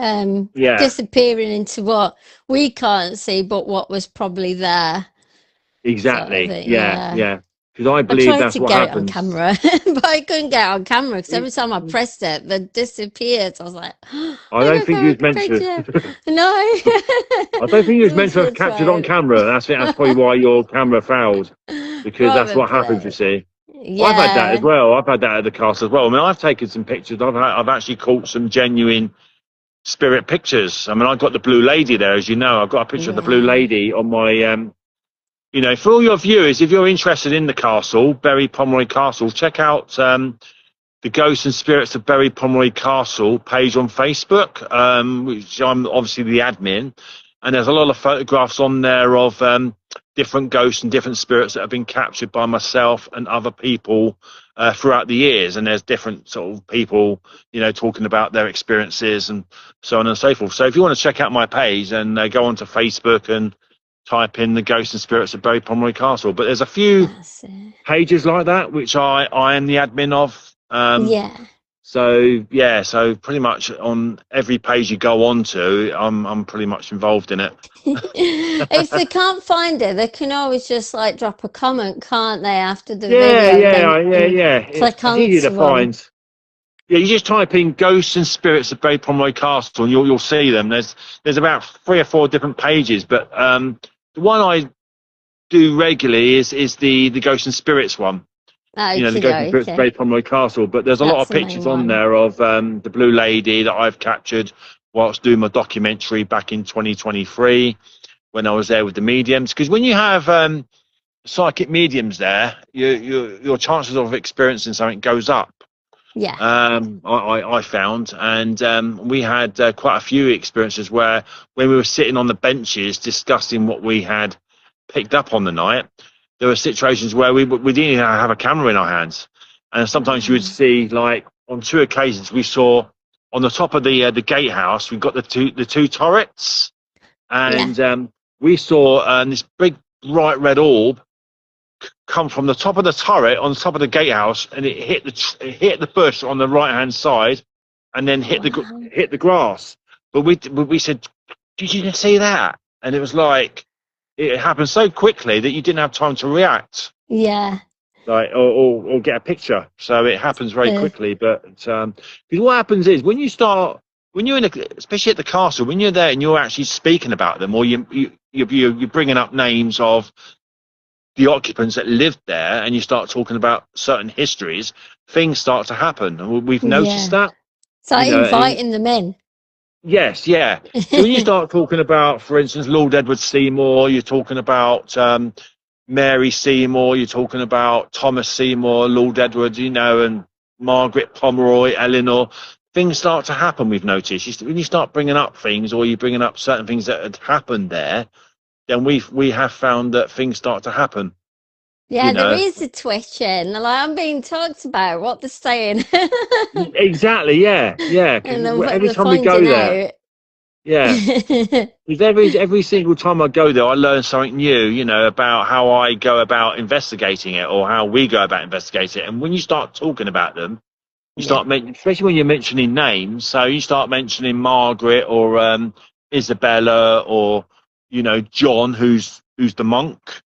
yeah, disappearing into what we can't see, but what was probably there. Sort of exactly, thing, yeah, yeah. yeah, because I I believe tried that's to what get it on happens. camera, but I couldn't get it on camera because every It, time I pressed it, they disappeared. I was like, I I don't got think you a was meant to. picture. No, I don't think you was meant yours to have looks captured on right. camera. That's probably why your camera failed, because that's what happens. You Probably. see, I've had that as Yeah. well. I've had that at the castle as well. I mean, I've taken some pictures. I've actually caught some genuine spirit pictures. I mean, I got the Blue Lady there, as you know. I've got a picture of the Blue Yeah. Lady on my. For all your viewers, if you're interested in the castle, Berry Pomeroy Castle, check out the Ghosts and Spirits of Berry Pomeroy Castle page on Facebook, which I'm obviously the admin. And there's a lot of photographs on there of different ghosts and different spirits that have been captured by myself and other people throughout the years. And there's different sort of people, talking about their experiences and so on and so forth. So if you want to check out my page and go onto Facebook and type in the Ghosts and Spirits of Berry Pomeroy Castle. But there's a few That's it. pages like that which I am the admin of. Yeah. So yeah, so pretty much on every page you go on to, I'm pretty much involved in it. If they can't find it, they can always just like drop a comment, can't they, after the Yeah, video? Then yeah, you yeah, can yeah. click It's easy to onto them. find. Yeah, you just type in "Ghosts and Spirits of Berry Pomeroy Castle" and you'll see them. There's about 3 or 4 different pages, but the one I do regularly is the Ghosts and Spirits one. The Okie Ghost and Spirits of dokie. Berry Pomeroy Castle. But there's a lot That's of the main pictures on one. there of the Blue Lady that I've captured whilst doing my documentary back in 2023 when I was there with the mediums. Because when you have psychic mediums there, your chances of experiencing something goes up. Yeah. I found, and we had quite a few experiences where when we were sitting on the benches discussing what we had picked up on the night, there were situations where we didn't even have a camera in our hands, and sometimes you would Wow. see, like on 2 occasions, we saw on the top of the gatehouse, we've got the two turrets, Yeah. and we saw this big bright red orb come from the top of the turret on the top of the gatehouse, and it hit the bush on the right hand side, and then Wow. hit the grass. But we said, "Did you just see that?" And it was like it happened so quickly that you didn't have time to react, Yeah. like or get a picture. So it happens very Uh, quickly. But because what happens is when you're especially at the castle, when you're there and you're actually speaking about them, or you're bringing up names of the occupants that lived there, and you start talking about certain histories, things start to happen. And we've noticed yeah. that, So and inviting them in. yes, yeah. So when you start talking about, for instance, Lord Edward Seymour, you're talking about Mary Seymour, you're talking about Thomas Seymour, Lord Edward, and Margaret Pomeroy, Eleanor. Things start to happen. We've noticed when you start bringing up things, or you're bringing up certain things that had happened there, then we have found that things start to happen. You Yeah, there know, is a twitching. Like, I'm being talked about what they're saying. Exactly, yeah, yeah. Because And every they're time we go finding there, out. yeah, because every single time I go there, I learn something new, about how I go about investigating it, or how we go about investigating it. And when you start talking about them, you Yeah. start especially when you're mentioning names. So you start mentioning Margaret, or Isabella, or John, who's the monk,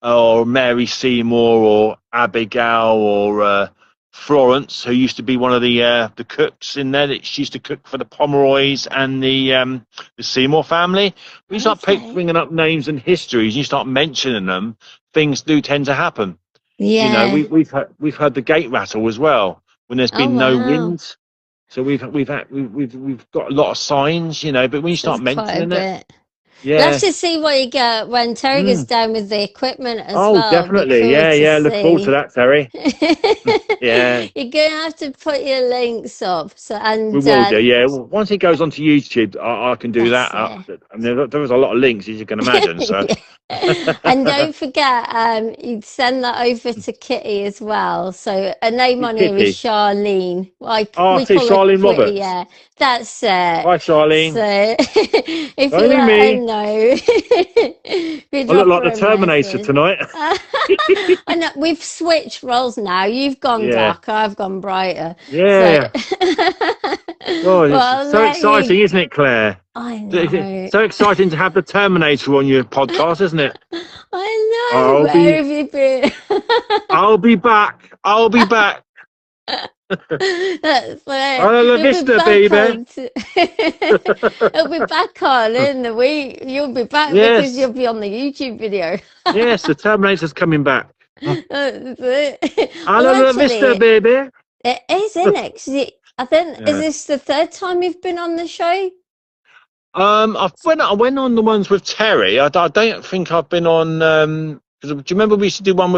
or Mary Seymour, or Abigail, or Florence, who used to be one of the cooks in there. That she used to cook for the Pomeroys and the Seymour family. When you start Okay. bringing up names and histories, and you start mentioning them, things do tend to happen. Yeah. We've had the gate rattle as well when there's Oh been no wow. wind. So we've got a lot of signs, but when you There's start quite a mentioning it, bit. We'll have yeah. to see what you get when Terry goes Mm. down with the equipment as Oh, well. Be definitely. cool Yeah, to yeah. Look forward to see. that, Terry. Yeah. You're gonna have to put your links up. So We and will do, yeah. Once it goes onto YouTube, I can do that's that. it. I mean, there was a lot of links, as you can imagine. So, Yeah. And don't forget, you send that over to Kitty as well. So her name on here is Kitty. Charlene. Like Oh, I we see call her Charlene Pretty, Roberts. yeah. That's it. Hi, So Charlene. if you Only and me. know. We I look drop like her the a Terminator message. tonight. I know we've switched roles now. You've gone Yeah, darker, I've gone brighter. So, yeah. Oh, it's well, I'll so let you. exciting, isn't it, Claire? I It's know. so exciting to have the Terminator on your podcast, isn't it? I know. I'll Where be, have you been? I'll be back. I'll be back. That's fair. Hasta la You'll be vista, back baby. on. It'll be back on in the week. You'll be back because Yes, you'll be on the YouTube video. yes, the Terminator's coming back. That's it. Well, Hasta la vista, actually, baby. it is, isn't it? 'Cause I think, is Yeah. this the third time you've been on the show? I went on the ones with Terry. I don't think I've been on. 'Cause do you remember we used to do one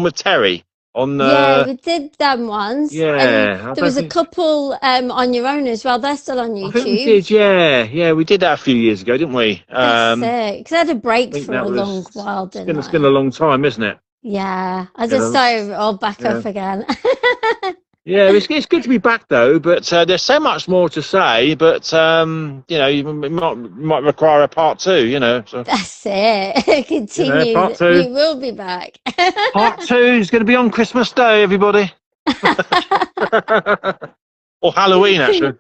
with Terry on? Yeah, we did them once, and Yeah, I there don't was a think. couple on your own as well. They're still on I think we YouTube. did. Yeah, yeah, we did that a few years ago, didn't we? That's it. Because I had a I break think for that a long was. while, It's didn't been a I? long time, isn't it? Yeah, I You just know. started all back Yeah. up again. Yeah, it's good to be back though, but there's so much more to say. But it might require a part two. So That's it. part Continue. two. You will be back. Part two is going to be on Christmas Day, everybody, or Halloween actually.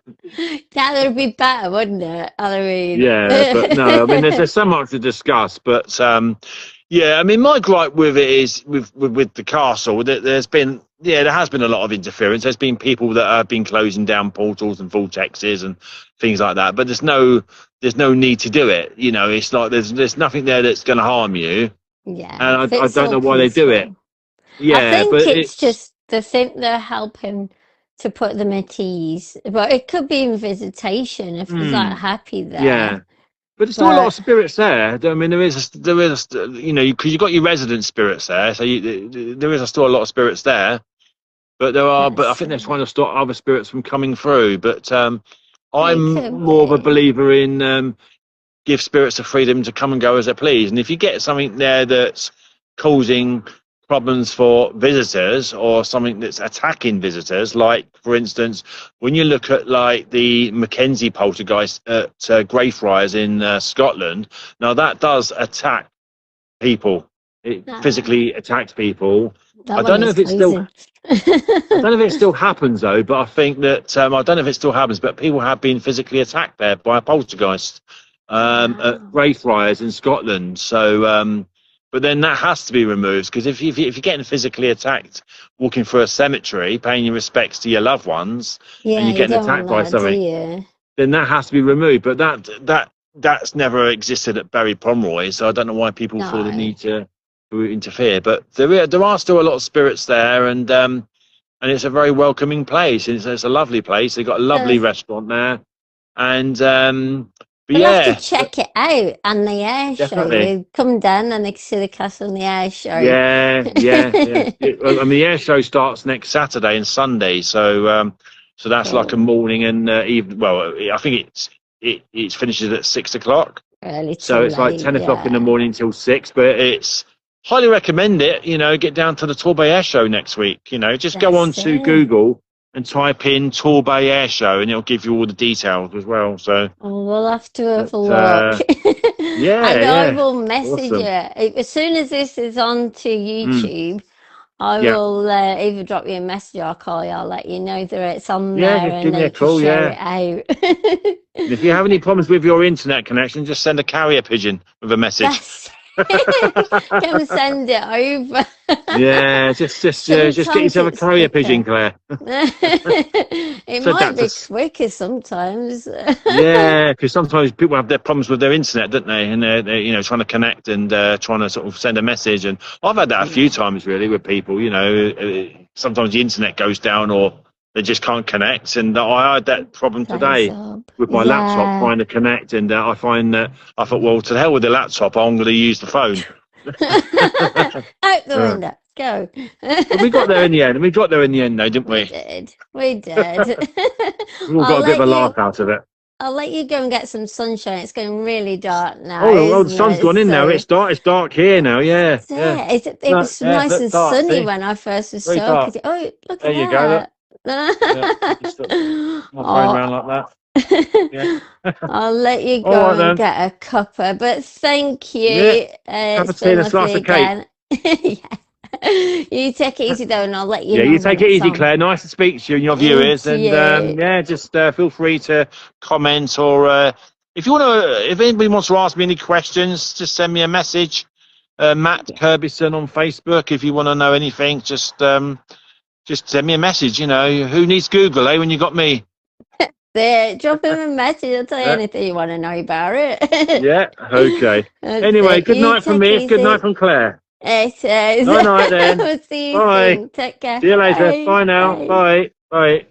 That would be better, wouldn't it? Halloween. Yeah, but no, I mean, there's so much to discuss, but yeah, I mean, my gripe with it is with the castle that there has been a lot of interference. There's been people that have been closing down portals and vortexes and things like that, but there's no need to do it. It's like there's nothing there that's going to harm you, Yeah, and if I it's don't all know why they do it. peaceful. I Yeah, think but it's it's just they think they're helping to put them at ease. But it could be in visitation if there's that mm, happy yeah. there. But there's still a lot of But spirits there. I mean, because you've got your resident spirits there, so there is still a lot of spirits there. But I that's think they're trying to stop other spirits from coming through. But it I'm could more of a be. believer in give spirits the freedom to come and go as they please. And if you get something there that's causing problems for visitors or something that's attacking visitors, like for instance, when you look at like the Mackenzie poltergeist at Greyfriars in Scotland, now that does attack people. It Ah, physically attacks people. I that one don't know is if it still closing. I don't know if it still happens though, but I think that I don't know if it still happens, but people have been physically attacked there by a poltergeist at Wow. Greyfriars in Scotland. So, but then that has to be removed because if you're getting physically attacked walking through a cemetery, paying your respects to your loved ones, and Yeah, you're you getting don't attacked by want that, do something, you? then that has to be removed. But that's never existed at Berry Pomeroy, so I don't know why people feel the No. need to interfere. But there are still a lot of spirits there, and it's a very welcoming place. It's a lovely place. They've got a lovely Uh, restaurant there, and but we'll have to yeah, check it out and the air show. definitely, You come down and they can see the castle and the air show. yeah. I mean, the air show starts next Saturday and Sunday, so that's like a Cool. morning and evening. Well, I think it finishes at 6 o'clock, Early to so it's like late, 10 o'clock in the yeah. morning till 6. But it's highly recommend it. Get down to the Torbay Air Show next week. Just go on That's to it. Google and type in Torbay Air Show, and it'll give you all the details as well. So, Oh, we'll have to have a but look. yeah, And I yeah, will message you. awesome. As soon as this is on to Mm, YouTube, I yeah, will either drop you a message or call you. I'll let you know that it's on yeah. there Just and give me then a you can call. share Yeah. it out. And if you have any problems with your internet connection, just send a carrier pigeon with a message. That's Come send it over. Yeah, just get Sometimes yourself a it's carrier pigeon, quicker. Claire. It Said might that to be quicker sometimes. Yeah, because sometimes people have their problems with their internet, don't they? And they're trying to connect and trying to sort of send a message. And I've had that a few Yeah, times really with people. Sometimes the internet goes down or they just can't connect. And I had that problem plays today up. with my laptop Yeah. trying to connect. And I find that I thought, well, to the hell with the laptop, I'm going to use the phone. Out the Uh, window. Go. but we got there in the end. We got there in the end, though, didn't We we? did. We did. We all I'll got a bit of let a you laugh out of it. I'll let you go and get some sunshine. It's getting really dark now, Oh, the isn't sun's it? gone in now. So It's dark. It's dark here now. Yeah, that's yeah. it. It was Yeah, nice look, and dark. sunny See, when I first was very talking dark. to you. Oh, look There you go. Look. at Yeah, you just got that. my phone Oh, around like that. Yeah. I'll let you All go right and then. get a cuppa, but thank Yeah. you. Cup It's of tea been and a lovely slice of cake. again. Yeah. You take it easy though, and I'll let you Yeah, know you when take it it's easy, on. Claire. Nice to speak to you and your And viewers. And you. yeah, just feel free to comment, or if you want to, if anybody wants to ask me any questions, just send me a message. Matt Yeah. Kerbyson on Facebook. If you want to know anything, just send me a message. You know, who needs Google, eh? When you got me. There, drop him a message. I'll tell you Yeah. anything you want to know about it. Yeah. Okay. That's Anyway, it. good You night from take me. it It's good night easy. from Claire. It is. Night night then. We'll see you Bye. soon. Take care. See you later. Bye. Bye now. Bye. Bye. Bye.